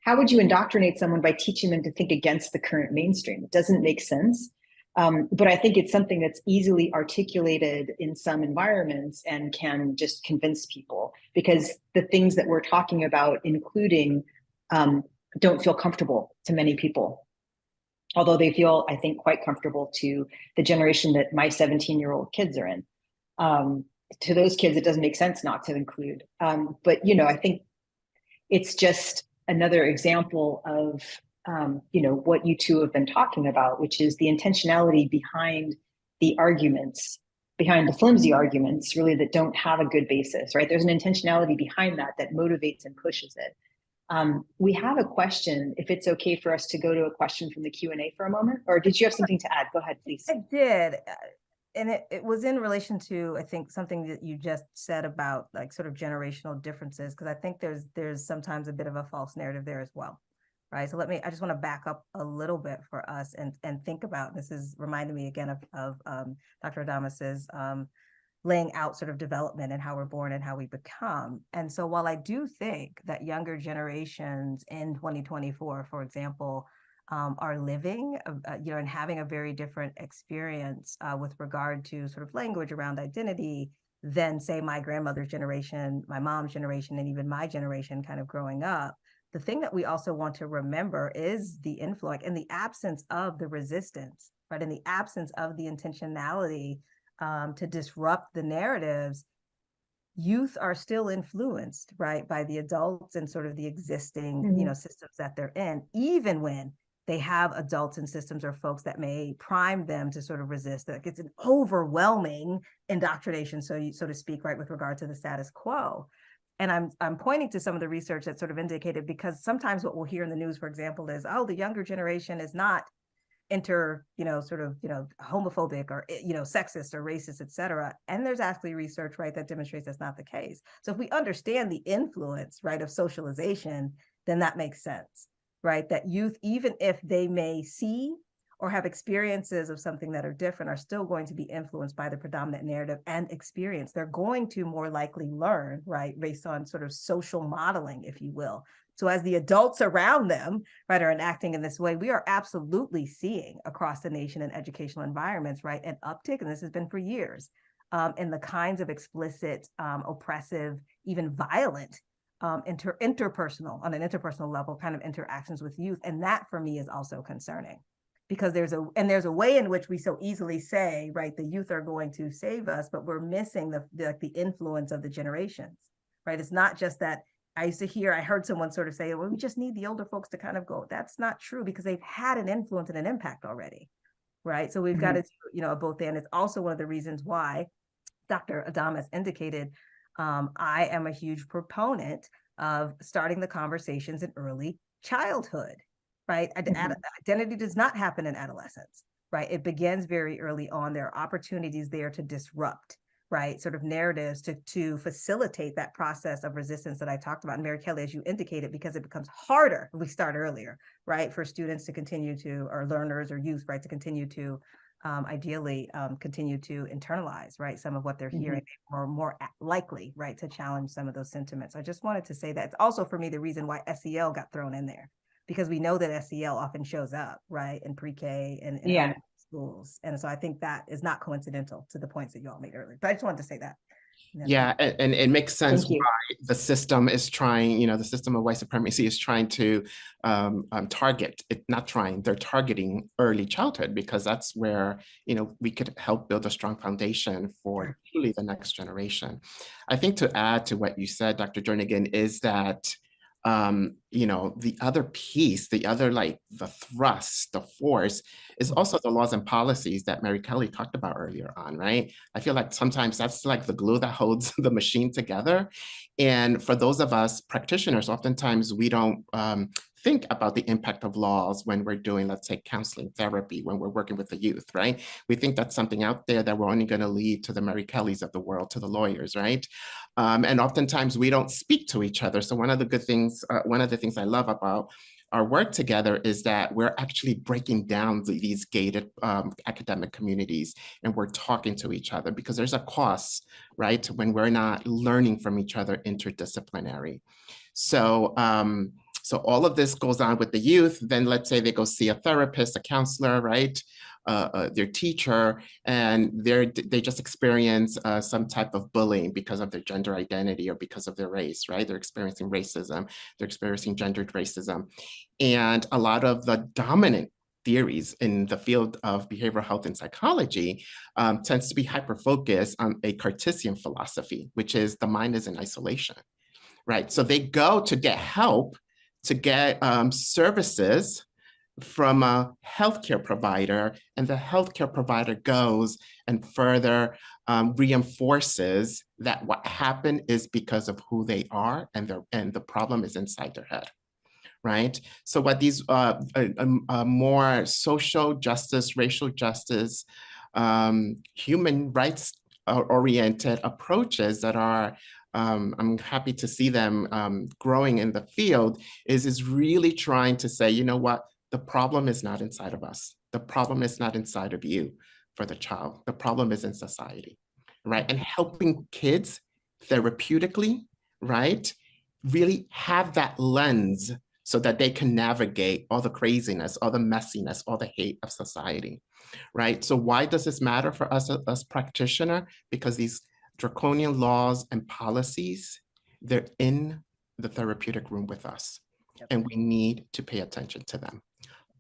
how would you indoctrinate someone by teaching them to think against the current mainstream? It doesn't make sense. But I think it's something that's easily articulated in some environments and can just convince people because the things that we're talking about, including don't feel comfortable to many people. Although they feel, I think, quite comfortable to the generation that my 17-year-old kids are in. To those kids, it doesn't make sense not to include. But, I think it's just another example of, what you two have been talking about, which is the intentionality behind the arguments, behind the flimsy arguments, really, that don't have a good basis, right? There's an intentionality behind that motivates and pushes it. We have a question, if it's okay for us to go to a question from the Q&A for a moment, or did you have something to add? Go ahead, please. I did. And it was in relation to, I think, something that you just said about like sort of generational differences, because I think there's sometimes a bit of a false narrative there as well, right? So I just want to back up a little bit for us and think about, this is reminding me again of Dr. Adames's laying out sort of development and how we're born and how we become. And so while I do think that younger generations in 2024, for example, are living, and having a very different experience with regard to sort of language around identity than, say, my grandmother's generation, my mom's generation, and even my generation kind of growing up. The thing that we also want to remember is the influence in the absence of the resistance, right? In the absence of the intentionality to disrupt the narratives, youth are still influenced, right, by the adults and sort of the existing, systems that they're in, even when they have adults and systems or folks that may prime them to sort of resist. Like it's an overwhelming indoctrination, so to speak, right, with regard to the status quo. And I'm pointing to some of the research that sort of indicated, because sometimes what we'll hear in the news, for example, is, oh, the younger generation is not homophobic or, sexist or racist, et cetera. And there's actually research, right, that demonstrates that's not the case. So if we understand the influence, right, of socialization, then that makes sense, right? That youth, even if they may see or have experiences of something that are different, are still going to be influenced by the predominant narrative and experience. They're going to more likely learn, right, based on sort of social modeling, if you will. So as the adults around them, right, are enacting in this way, we are absolutely seeing across the nation in educational environments, right, an uptick, and this has been for years, in the kinds of explicit, oppressive, even violent, interpersonal, on an interpersonal level, kind of interactions with youth. And that for me is also concerning, because there's a way in which we so easily say, right, the youth are going to save us, but we're missing the influence of the generations, right? It's not just that. I heard someone sort of say, well, we just need the older folks to kind of go. That's not true, because they've had an influence and an impact already, right? So we've got to, both ends. It's also one of the reasons why Dr. Adames indicated, I am a huge proponent of starting the conversations in early childhood, right? Identity does not happen in adolescence, right? It begins very early on. There are opportunities there to disrupt, right, sort of narratives to facilitate that process of resistance that I talked about. And Mary Kelly, as you indicated, because it becomes harder if we start earlier, right, for students to continue to, or learners or youth, right, to continue to ideally continue to internalize, right, some of what they're hearing, or more likely, right, to challenge some of those sentiments. I just wanted to say that it's also, for me, the reason why SEL got thrown in there, because we know that SEL often shows up, right, in pre-K and schools. And so I think that is not coincidental to the points that you all made earlier. But I just wanted to say that. Yeah, and it makes sense Thank you. why the system is trying, the system of white supremacy is trying to target it, not trying, they're targeting early childhood, because that's where, we could help build a strong foundation for truly the next generation. I think to add to what you said, Dr. Jernigan, is that the other piece, the other, like the thrust, the force is also the laws and policies that Mary Kelly talked about earlier on, right? I feel like sometimes that's like the glue that holds the machine together. And for those of us practitioners, oftentimes we don't think about the impact of laws when we're doing, let's say, counseling therapy, when we're working with the youth, right? We think that's something out there that we're only going to leave to the Mary Kellys of the world, to the lawyers, right? And oftentimes we don't speak to each other. So one of the things I love about our work together is that we're actually breaking down these gated academic communities, and we're talking to each other, because there's a cost, right, when we're not learning from each other interdisciplinary. So so all of this goes on with the youth. Then let's say they go see a therapist, a counselor, right? Their teacher, and they just experience some type of bullying because of their gender identity or because of their race, right? They're experiencing racism, they're experiencing gendered racism. And a lot of the dominant theories in the field of behavioral health and psychology tends to be hyper-focused on a Cartesian philosophy, which is the mind is in isolation, right? So they go to get help, to get services from a healthcare provider, and the healthcare provider goes and further reinforces that what happened is because of who they are, and the problem is inside their head, right? So what these more social justice, racial justice, human rights oriented approaches that are I'm happy to see them growing in the field, is really trying to say, you know what, the problem is not inside of us. The problem is not inside of you for the child. The problem is in society, right? And helping kids therapeutically, right, really have that lens so that they can navigate all the craziness, all the messiness, all the hate of society, right? So why does this matter for us as practitioners? Because these draconian laws and policies, they're in the therapeutic room with us, and we need to pay attention to them.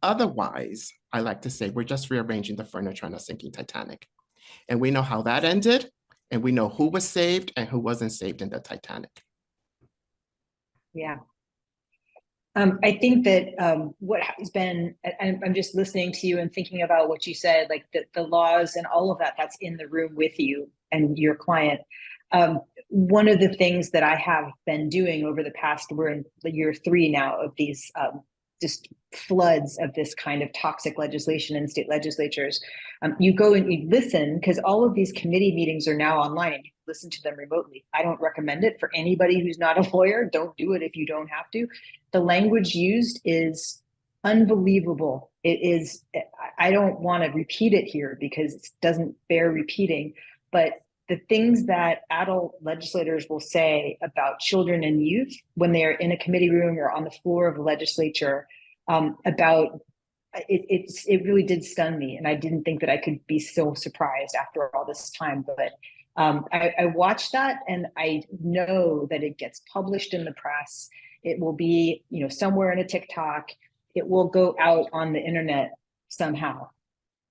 Otherwise, I like to say, we're just rearranging the furniture on a sinking Titanic. And we know how that ended, and we know who was saved and who wasn't saved in the Titanic. Yeah. I think that what has been, I'm just listening to you and thinking about what you said, like the laws and all of that, that's in the room with you and your client. One of the things that I have been doing over the past, we're in year 3 now of these just floods of this kind of toxic legislation in state legislatures. You go and you listen, because all of these committee meetings are now online, and you can listen to them remotely. I don't recommend it for anybody who's not a lawyer. Don't do it if you don't have to. The language used is unbelievable. It is, I don't want to repeat it here because it doesn't bear repeating, but the things that adult legislators will say about children and youth when they're in a committee room or on the floor of the legislature about it really did stun me. And I didn't think that I could be so surprised after all this time, but I watched that, and I know that it gets published in the press. It will be, somewhere in a TikTok, it will go out on the internet somehow,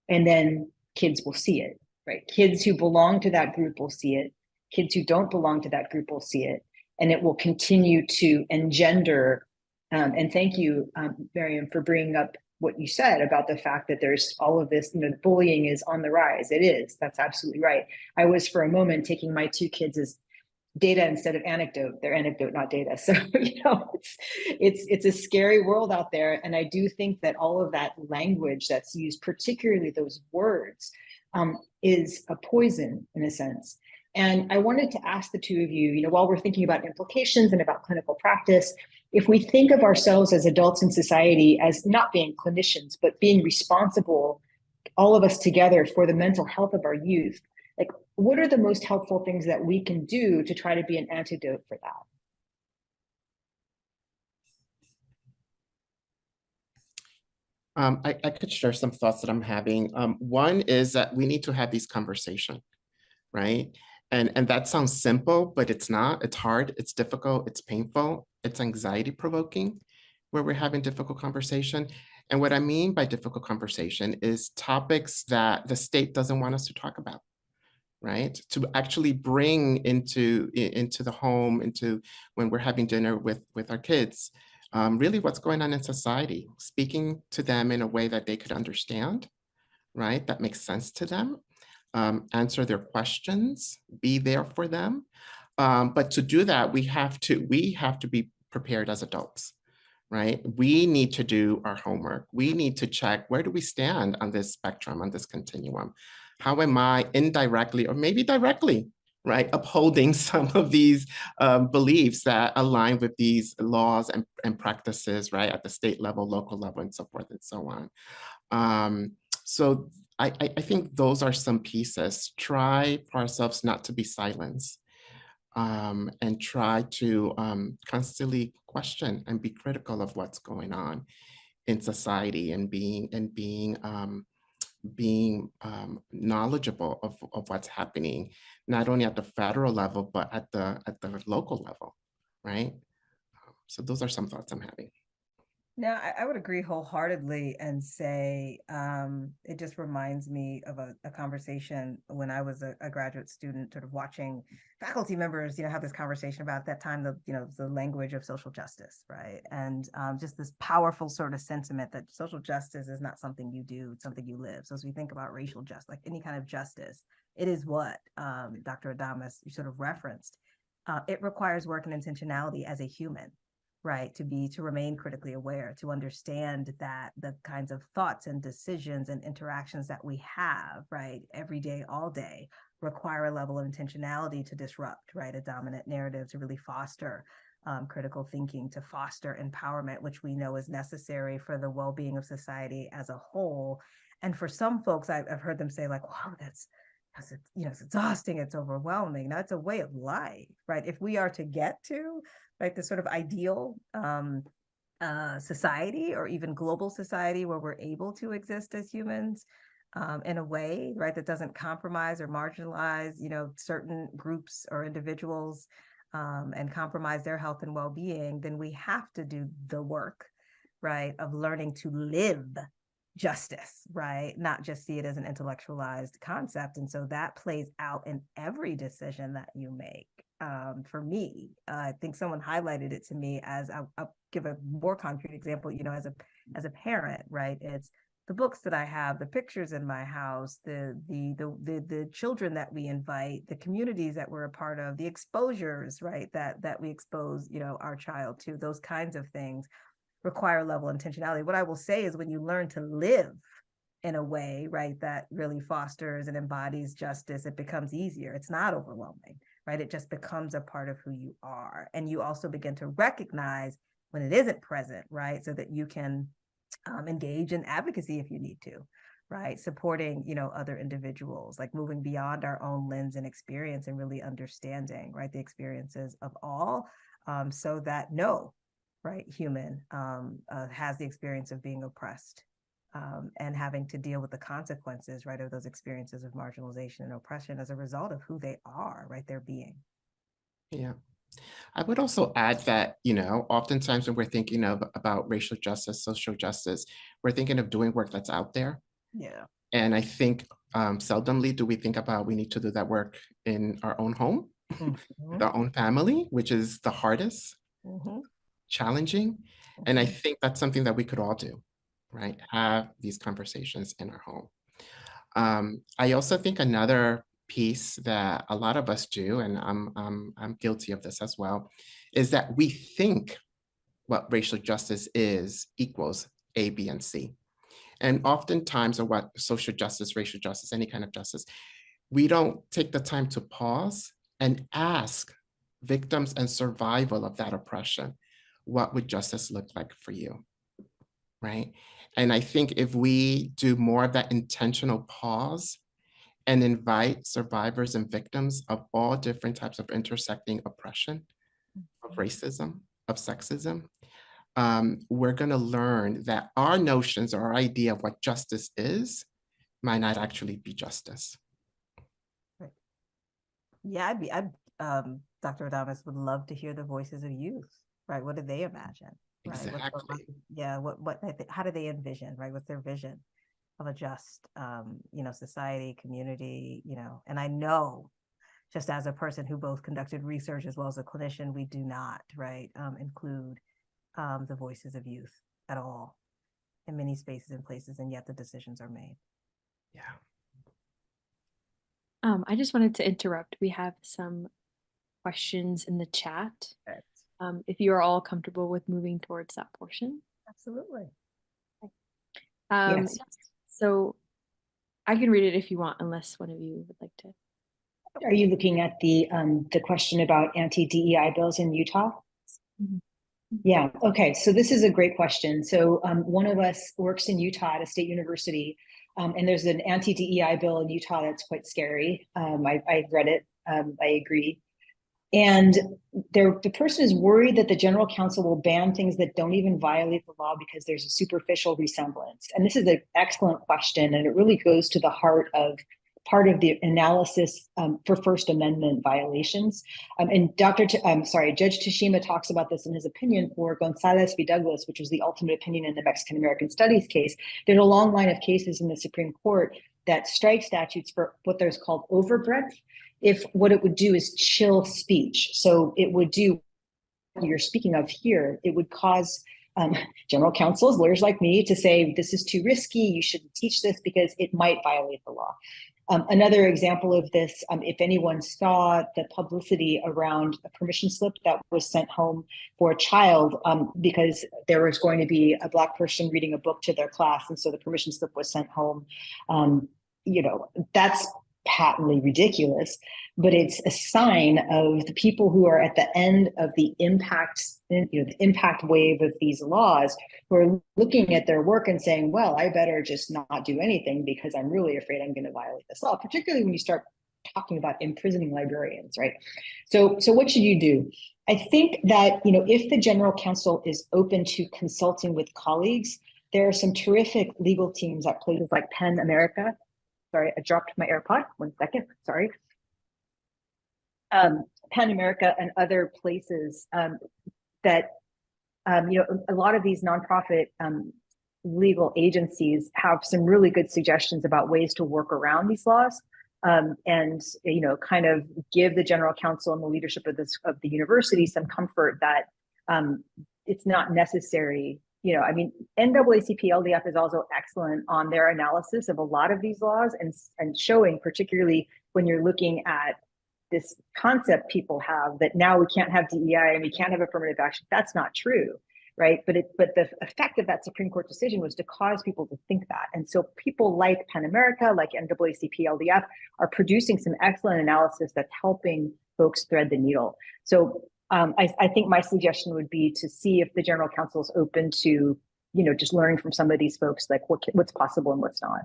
and then kids will see it, right? Kids who belong to that group will see it. Kids who don't belong to that group will see it, and it will continue to engender. And thank you, Maryam, for bringing up what you said about the fact that there's all of this, bullying is on the rise. It is. That's absolutely right. I was for a moment taking my 2 kids as data instead of anecdote. They're anecdote, not data. So, it's a scary world out there. And I do think that all of that language that's used, particularly those words, is a poison in a sense. And I wanted to ask the 2 of you, while we're thinking about implications and about clinical practice, if we think of ourselves as adults in society as not being clinicians, but being responsible, all of us together, for the mental health of our youth, like, what are the most helpful things that we can do to try to be an antidote for that? I could share some thoughts that I'm having. One is that we need to have these conversations, right? And that sounds simple, but it's not. It's hard, it's difficult, it's painful, it's anxiety provoking where we're having difficult conversation. And what I mean by difficult conversation is topics that the state doesn't want us to talk about, right? To actually bring into the home, into when we're having dinner with our kids, really what's going on in society, speaking to them in a way that they could understand, right? That makes sense to them, answer their questions, be there for them. But to do that, we have to be prepared as adults, right? We need to do our homework. We need to check, where do we stand on this spectrum, on this continuum? How am I indirectly or maybe directly, right, upholding some of these beliefs that align with these laws and practices, right, at the state level, local level, and so forth and so on. So I think those are some pieces. Try for ourselves not to be silenced, and try to constantly question and be critical of what's going on in society, and knowledgeable of what's happening, not only at the federal level, but at the local level, right? So those are some thoughts I'm having. No, I would agree wholeheartedly and say it just reminds me of a conversation when I was a graduate student, sort of watching faculty members, have this conversation about at that time, the language of social justice, right? And just this powerful sort of sentiment that social justice is not something you do, it's something you live. So as we think about racial justice, like any kind of justice, it is what Dr. Adamus, you sort of referenced. It requires work and intentionality as a human, right? To remain critically aware, to understand that the kinds of thoughts and decisions and interactions that we have, right, every day, all day, require a level of intentionality to disrupt, right, a dominant narrative, to really foster critical thinking, to foster empowerment, which we know is necessary for the well-being of society as a whole. And for some folks, I've heard them say like, wow, that's it's exhausting, it's overwhelming. Now it's a way of life, right? If we are to get to right, the sort of ideal society or even global society where we're able to exist as humans in a way, right, that doesn't compromise or marginalize, certain groups or individuals and compromise their health and well-being, then we have to do the work, right, of learning to live justice, right? Not just see it as an intellectualized concept. And so that plays out in every decision that you make. For me, I think someone highlighted it to me as I'll give a more concrete example, as a parent, right? It's the books that I have, the pictures in my house, the children that we invite, the communities that we're a part of, the exposures, right, that we expose, our child to, those kinds of things require a level of intentionality. What I will say is when you learn to live in a way, right, that really fosters and embodies justice, it becomes easier. It's not overwhelming, right? It just becomes a part of who you are. And you also begin to recognize when it isn't present, right? So that you can engage in advocacy if you need to, right? Supporting, other individuals, like moving beyond our own lens and experience and really understanding, right, the experiences of all, so that no, right, human has the experience of being oppressed and having to deal with the consequences, right, of those experiences of marginalization and oppression as a result of who they are, right, their being. Yeah. I would also add that, oftentimes when we're thinking about racial justice, social justice, we're thinking of doing work that's out there. Yeah. And I think seldomly do we think about we need to do that work in our own home, with our own family, which is the hardest, challenging. And I think that's something that we could all do, right? Have these conversations in our home. I also think another piece that a lot of us do, and I'm guilty of this as well, is that we think what racial justice is equals A, B, and C. And oftentimes, or what social justice, racial justice, any kind of justice, we don't take the time to pause and ask victims and survival of that oppression, what would justice look like for you, right? And I think if we do more of that intentional pause and invite survivors and victims of all different types of intersecting oppression, of racism, of sexism, we're going to learn that our notions or our idea of what justice is might not actually be justice. Right. Yeah, Dr. Adamus would love to hear the voices of youth, right? What do they imagine? Right. Exactly. How do they envision, right? What's their vision of a just, society, community, and I know, just as a person who both conducted research as well as a clinician, we do not, right, include the voices of youth at all in many spaces and places, and yet the decisions are made. Yeah. I just wanted to interrupt. We have some questions in the chat. If you are all comfortable with moving towards that portion. Absolutely. Yes. So I can read it if you want, unless one of you would like to. Are you looking at the question about anti-DEI bills in Utah? Mhm. Yeah, okay, so this is a great question. So one of us works in Utah at a state university, and there's an anti-DEI bill in Utah that's quite scary. I've read it, I agree. And the person is worried that the general counsel will ban things that don't even violate the law because there's a superficial resemblance. And this is an excellent question, and it really goes to the heart of part of the analysis for First Amendment violations. And Judge Tashima talks about this in his opinion for Gonzalez v. Douglas, which was the ultimate opinion in the Mexican American Studies case. There's a long line of cases in the Supreme Court that strike statutes for what there's called overbreadth, if what it would do is chill speech. So it would do what you're speaking of here. It would cause general counsels, lawyers like me, to say, this is too risky, you shouldn't teach this because it might violate the law. Another example of this, if anyone saw the publicity around a permission slip that was sent home for a child because there was going to be a Black person reading a book to their class, and so the permission slip was sent home, that's patently ridiculous, but it's a sign of the people who are at the end of the impact wave of these laws, who are looking at their work and saying, well, I better just not do anything because I'm really afraid I'm going to violate this law, particularly when you start talking about imprisoning librarians, right? So what should you do? I think that, if the general counsel is open to consulting with colleagues, there are some terrific legal teams at places like Penn America. Sorry, I dropped my AirPod. 1 second. Sorry. Penn America and other places that, a lot of these nonprofit legal agencies have some really good suggestions about ways to work around these laws, and kind of give the general counsel and the leadership of the university some comfort that it's not necessary. NAACP LDF is also excellent on their analysis of a lot of these laws and showing, particularly when you're looking at this concept people have that now we can't have DEI and we can't have affirmative action. That's not true, right? But the effect of that Supreme Court decision was to cause people to think that. And so people like Penn America, like NAACP LDF, are producing some excellent analysis that's helping folks thread the needle. So I think my suggestion would be to see if the general counsel is open to, just learning from some of these folks, like what's possible and what's not.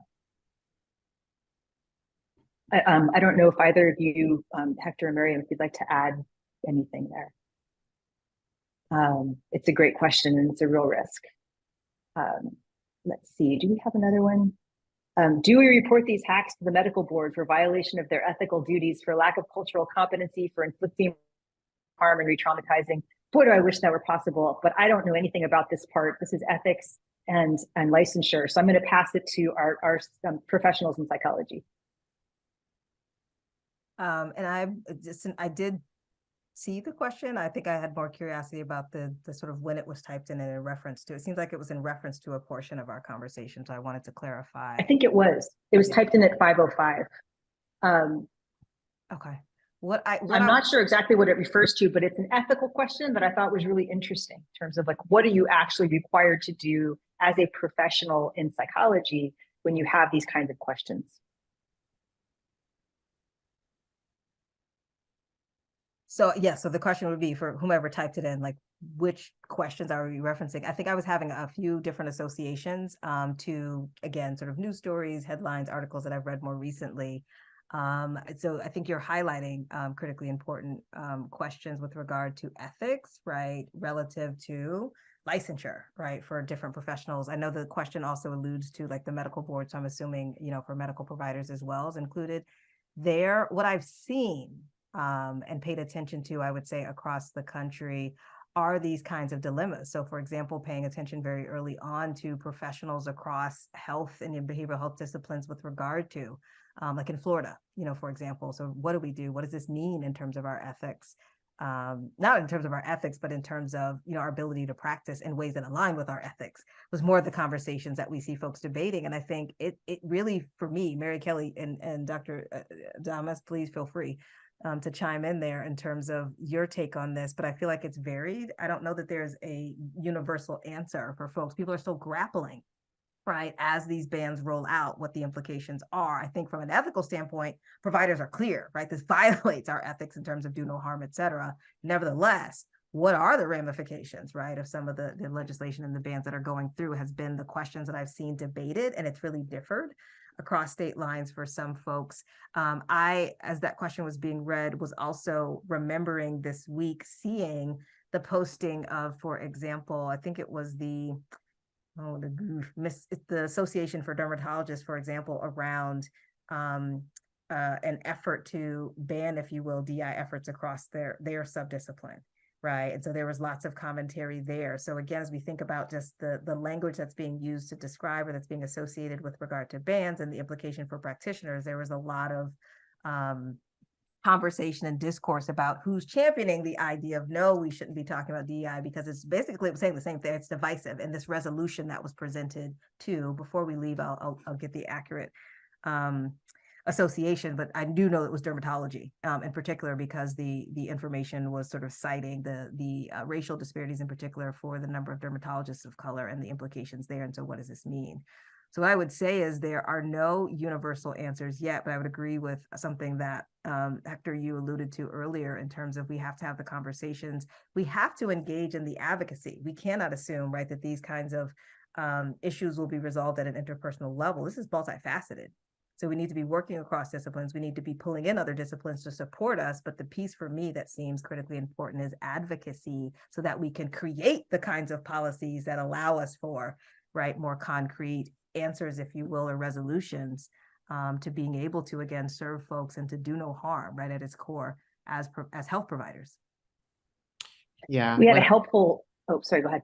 I don't know if either of you, Hector and Maryam, if you'd like to add anything there. It's a great question and it's a real risk. Let's see, do we have another one? Do we report these hacks to the medical board for violation of their ethical duties, for lack of cultural competency, for inflicting harm and re-traumatizing? Boy, do I wish that were possible, but I don't know anything about this part. This is ethics and licensure. So I'm going to pass it to our professionals in psychology. And I did see the question. I think I had more curiosity about the sort of when it was typed in and in reference to. It seems like it was in reference to a portion of our conversation, so I wanted to clarify. I think it was. It was typed in at 5:05. Okay. I'm not sure exactly what it refers to, but it's an ethical question that I thought was really interesting in terms of like, what are you actually required to do as a professional in psychology when you have these kinds of questions? So so the question would be for whomever typed it in, like, which questions are we referencing? I think I was having a few different associations to, again, sort of news stories, headlines, articles that I've read more recently. So I think you're highlighting critically important questions with regard to ethics, right? Relative to licensure, right, for different professionals. I know the question also alludes to like the medical board, so I'm assuming, you know, for medical providers as well is included there. What I've seen and paid attention to, I would say, across the country are these kinds of dilemmas. So for example, paying attention very early on to professionals across health and behavioral health disciplines with regard to, like in Florida, you know, for example. So what do we do? What does this mean in terms of our ethics? Not in terms of our ethics, but in terms of, you know, our ability to practice in ways that align with our ethics was more of the conversations that we see folks debating. And I think it really, for me, Mary Kelly and Dr. Damas, please feel free to chime in there in terms of your take on this, but I feel like it's varied. I don't know that there's a universal answer for folks. People are still grappling, right, as these bans roll out, what the implications are. I think from an ethical standpoint, providers are clear, right? This violates our ethics in terms of do no harm, et cetera. Nevertheless, what are the ramifications, right, of some of the legislation and the bans that are going through has been the questions that I've seen debated, and it's really differed across state lines for some folks. I, as that question was being read, was also remembering this week seeing the posting of, for example, I think it was the Association for Dermatologists, for example, around an effort to ban, if you will, DI efforts across their subdiscipline, right? And so there was lots of commentary there. So again, as we think about just the language that's being used to describe or that's being associated with regard to bans and the implication for practitioners, there was a lot of conversation and discourse about who's championing the idea of no, we shouldn't be talking about DEI because it's basically saying the same thing. It's divisive. And this resolution that was presented to, before we leave, I'll get the accurate association, but I do know it was dermatology in particular because the information was sort of citing the racial disparities in particular for the number of dermatologists of color and the implications there. And so what does this mean? So what I would say is there are no universal answers yet, but I would agree with something that Hector, you alluded to earlier in terms of we have to have the conversations. We have to engage in the advocacy. We cannot assume, right, that these kinds of issues will be resolved at an interpersonal level. This is multifaceted. So we need to be working across disciplines. We need to be pulling in other disciplines to support us. But the piece for me that seems critically important is advocacy so that we can create the kinds of policies that allow us for, right, more concrete answers, if you will, or resolutions to being able to, again, serve folks and to do no harm, right, at its core as health providers. Yeah. We had a helpful, oh, sorry, go ahead.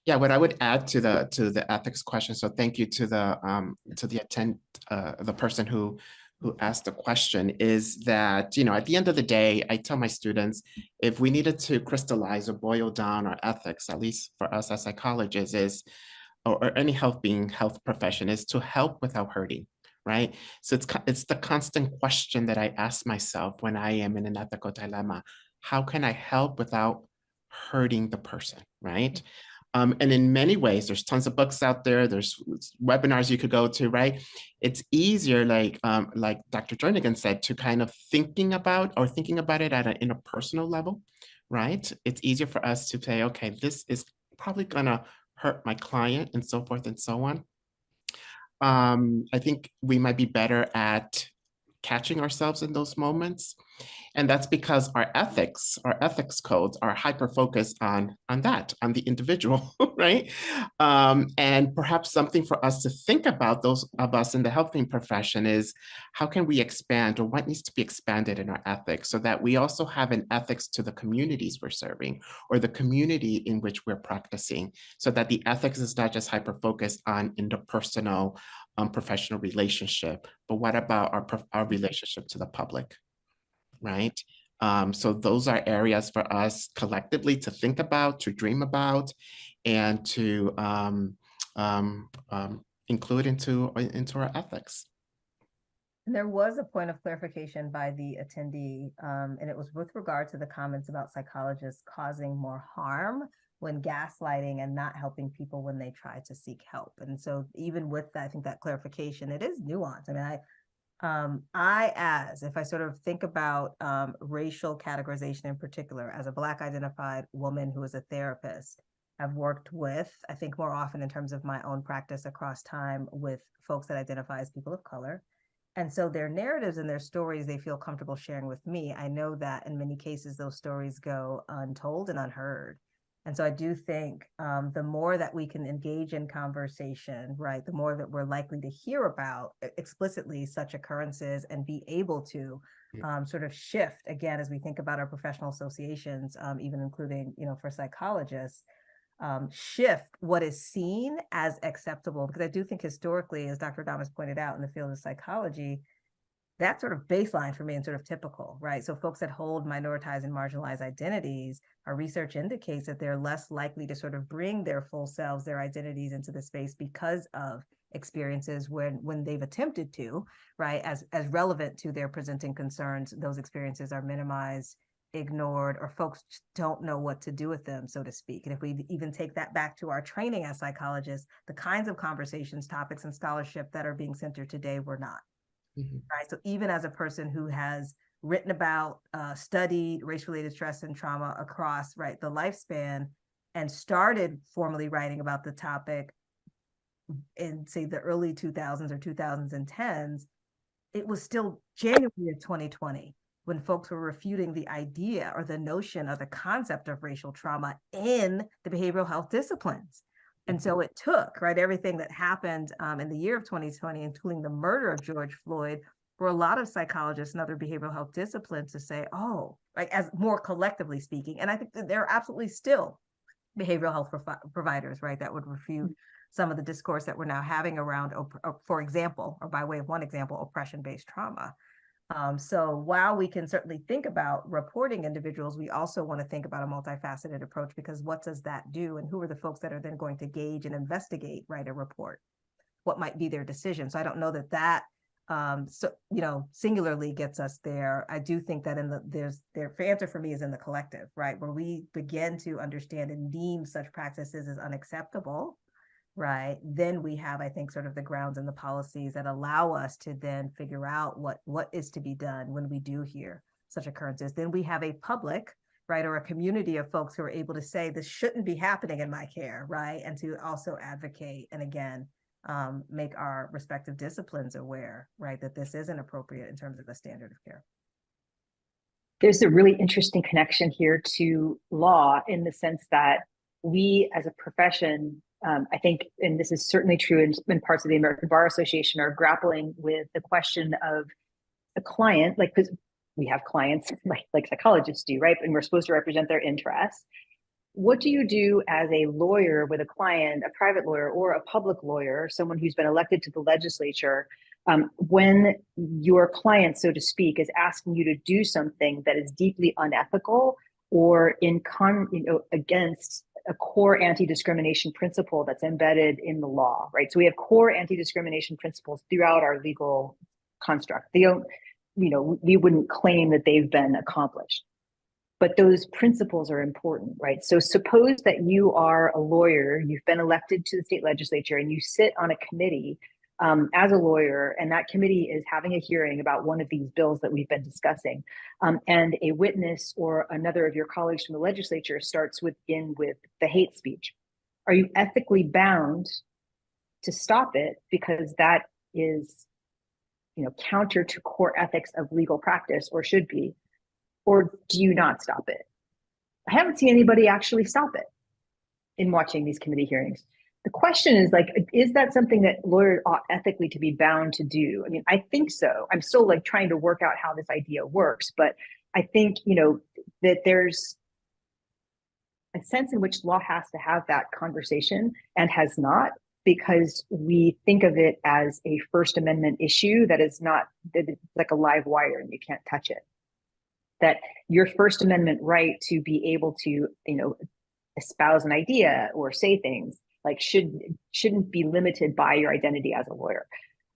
Yeah, what I would add to the ethics question. So thank you to the person who asked the question is that, you know, at the end of the day, I tell my students, if we needed to crystallize or boil down our ethics, at least for us as psychologists, or any health profession, is to help without hurting, right? So it's the constant question that I ask myself when I am in an ethical dilemma. How can I help without hurting the person, right? And in many ways, there's tons of books out there. There's webinars you could go to, right? It's easier, like Dr. Jernigan said, to kind of thinking about it at an interpersonal level, right? It's easier for us to say, okay, this is probably gonna hurt my client and so forth and so on. I think we might be better at catching ourselves in those moments. And that's because our ethics codes are hyper-focused on the individual, right? And perhaps something for us to think about, those of us in the healthcare profession, is how can we expand, or what needs to be expanded in our ethics so that we also have an ethics to the communities we're serving or the community in which we're practicing, so that the ethics is not just hyper-focused on interpersonal professional relationship, but what about our relationship to the public? Right? So those are areas for us collectively to think about, to dream about, and to include into our ethics. And there was a point of clarification by the attendee, and it was with regard to the comments about psychologists causing more harm when gaslighting and not helping people when they try to seek help. And so even with that, I think that clarification, it is nuanced. I mean, if I sort of think about racial categorization in particular, as a Black identified woman who is a therapist, I've worked with, I think more often in terms of my own practice across time, with folks that identify as people of color. And so their narratives and their stories, they feel comfortable sharing with me. I know that in many cases, those stories go untold and unheard. And so I do think the more that we can engage in conversation, right, the more that we're likely to hear about explicitly such occurrences and be able to sort of shift, again, as we think about our professional associations, even including, for psychologists, shift what is seen as acceptable. Because I do think historically, as Dr. Adamas pointed out in the field of psychology, that's sort of baseline for me and sort of typical, right? So folks that hold minoritized and marginalized identities, our research indicates that they're less likely to sort of bring their full selves, their identities into the space because of experiences when they've attempted to, right, as relevant to their presenting concerns, those experiences are minimized, ignored, or folks don't know what to do with them, so to speak. And if we even take that back to our training as psychologists, the kinds of conversations, topics, and scholarship that are being centered today were not. Right. So even as a person who has written about, studied race-related stress and trauma across, right, the lifespan, and started formally writing about the topic in, say, the early 2000s or 2010s, it was still January of 2020 when folks were refuting the idea or the notion or the concept of racial trauma in the behavioral health disciplines. And so it took, right, everything that happened in the year of 2020, including the murder of George Floyd, for a lot of psychologists and other behavioral health disciplines to say, oh, like, as more collectively speaking. And I think that there are absolutely still behavioral health providers, right, that would refute some of the discourse that we're now having around, for example, or by way of one example, oppression-based trauma. So while we can certainly think about reporting individuals, we also want to think about a multifaceted approach, because what does that do? And who are the folks that are then going to gauge and investigate, write a report? What might be their decision? So I don't know that singularly gets us there. I do think that the answer for me is in the collective, right? Where we begin to understand and deem such practices as unacceptable, right, then we have, I think, sort of the grounds and the policies that allow us to then figure out what is to be done when we do hear such occurrences. Then we have a public, right, or a community of folks who are able to say, this shouldn't be happening in my care, right, and to also advocate and, again, make our respective disciplines aware, right, that this isn't appropriate in terms of the standard of care. There's a really interesting connection here to law, in the sense that we as a profession, I think, and this is certainly true in parts of the American Bar Association, are grappling with the question of a client, like, because we have clients like psychologists do, right? And we're supposed to represent their interests. What do you do as a lawyer with a client, a private lawyer or a public lawyer, someone who's been elected to the legislature, when your client, so to speak, is asking you to do something that is deeply unethical or against a core anti-discrimination principle that's embedded in the law, right? So we have core anti-discrimination principles throughout our legal construct. They don't, we wouldn't claim that they've been accomplished, but those principles are important, right? So suppose that you are a lawyer, you've been elected to the state legislature, and you sit on a committee as a lawyer, and that committee is having a hearing about one of these bills that we've been discussing, and a witness or another of your colleagues from the legislature starts with the hate speech. Are you ethically bound to stop it because that is, counter to core ethics of legal practice, or should be? Or do you not stop it? I haven't seen anybody actually stop it in watching these committee hearings. The question is, is that something that lawyers ought ethically to be bound to do? I mean, I think so. I'm still trying to work out how this idea works, but I think, that there's a sense in which law has to have that conversation, and has not, because we think of it as a First Amendment issue that it's like a live wire and you can't touch it. That your First Amendment right to be able to, espouse an idea or say things shouldn't be limited by your identity as a lawyer.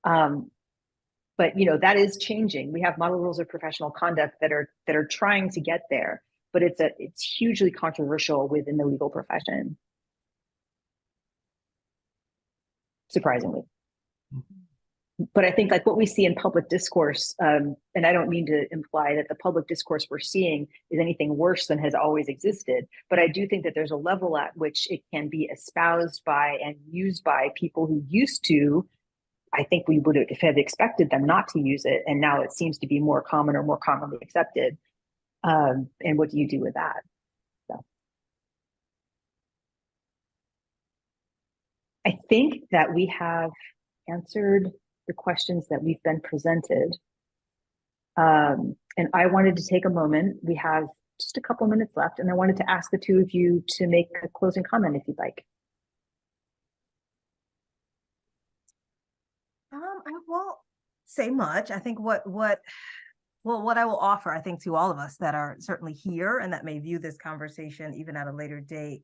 But that is changing. We have model rules of professional conduct that are trying to get there, but it's hugely controversial within the legal profession, surprisingly. But I think what we see in public discourse, and I don't mean to imply that the public discourse we're seeing is anything worse than has always existed, but I do think that there's a level at which it can be espoused by and used by people who used to, I think we would have expected them not to use it, and now it seems to be more common or more commonly accepted. And what do you do with that? So. I think that we have answered the questions that we've been presented. And I wanted to take a moment. We have just a couple minutes left, and I wanted to ask the two of you to make a closing comment if you'd like. I won't say much. I think what I will offer, I think, to all of us that are certainly here and that may view this conversation even at a later date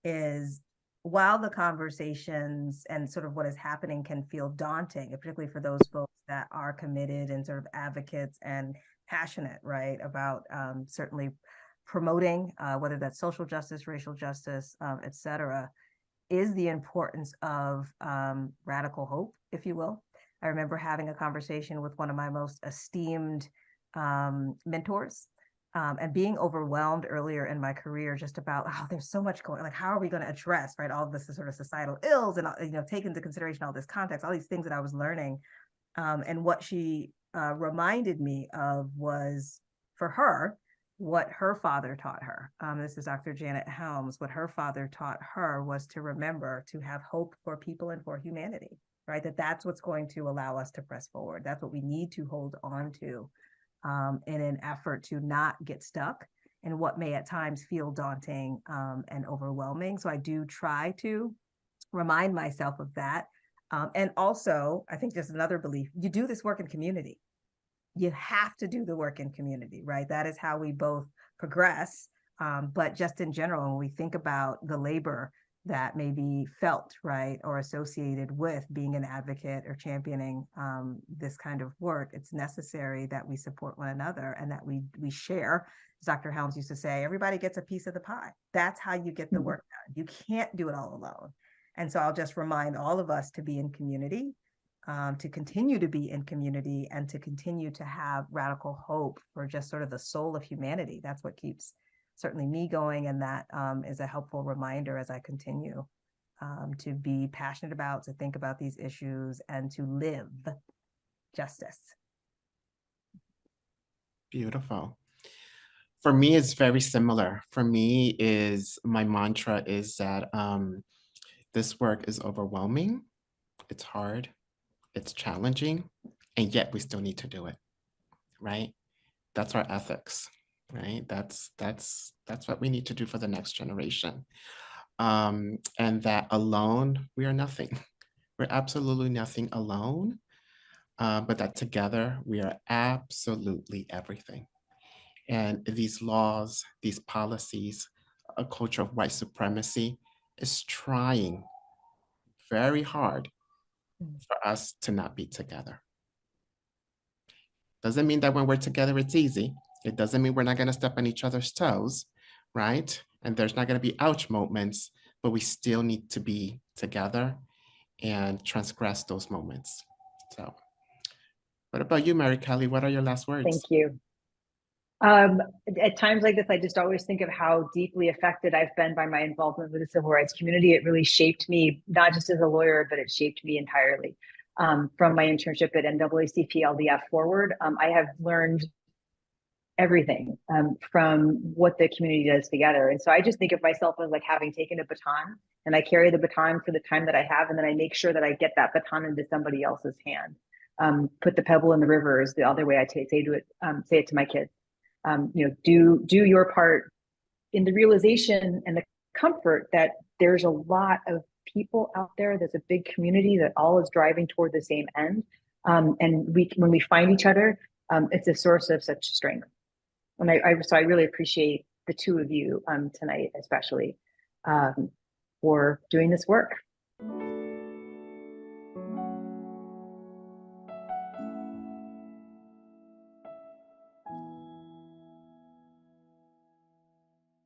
is, while the conversations and sort of what is happening can feel daunting, particularly for those folks that are committed and sort of advocates and passionate, right, about certainly promoting whether that's social justice, racial justice, et cetera, is the importance of radical hope, if you will. I remember having a conversation with one of my most esteemed mentors and being overwhelmed earlier in my career just about, oh, there's so much going, like, how are we going to address, right, all of this sort of societal ills and, take into consideration all this context, all these things that I was learning. And what she reminded me of was, for her, what her father taught her. This is Dr. Janet Helms. What her father taught her was to remember to have hope for people and for humanity, right? That's what's going to allow us to press forward. That's what we need to hold on to in an effort to not get stuck in what may at times feel daunting and overwhelming. So I do try to remind myself of that. And also, I think just another belief, you do this work in community. You have to do the work in community, right? That is how we both progress. But just in general, when we think about the labor that may be felt, right, or associated with being an advocate or championing this kind of work, it's necessary that we support one another and that we share. As Dr. Helms used to say, everybody gets a piece of the pie. That's how you get the work done. You can't do it all alone. And so I'll just remind all of us to be in community, to continue to be in community, and to continue to have radical hope for just sort of the soul of humanity. That's what keeps certainly me going, and that is a helpful reminder as I continue to be passionate about, to think about these issues, and to live justice. Beautiful. For me, it's very similar. For me, is my mantra is that this work is overwhelming, it's hard, it's challenging, and yet we still need to do it, right? That's our ethics, right? That's what we need to do for the next generation. And that alone, we are nothing. We're absolutely nothing alone, but that together we are absolutely everything. And these laws, these policies, a culture of white supremacy is trying very hard for us to not be together. Doesn't mean that when we're together, it's easy. It doesn't mean we're not going to step on each other's toes, right? And there's not going to be ouch moments, but we still need to be together and transgress those moments. So what about you, Mary Kelly? What are your last words? Thank you. At times like this, I just always think of how deeply affected I've been by my involvement with the civil rights community. It really shaped me, not just as a lawyer, but it shaped me entirely. From my internship at NAACP LDF forward, I have learned everything from what the community does together. And so I just think of myself as like having taken a baton, and I carry the baton for the time that I have, and then I make sure that I get that baton into somebody else's hand. Put the pebble in the river is the other way I say it to my kids. Do your part in the realization and the comfort that there's a lot of people out there. There's a big community that all is driving toward the same end. And when we find each other, it's a source of such strength. And so I really appreciate the two of you tonight, especially for doing this work.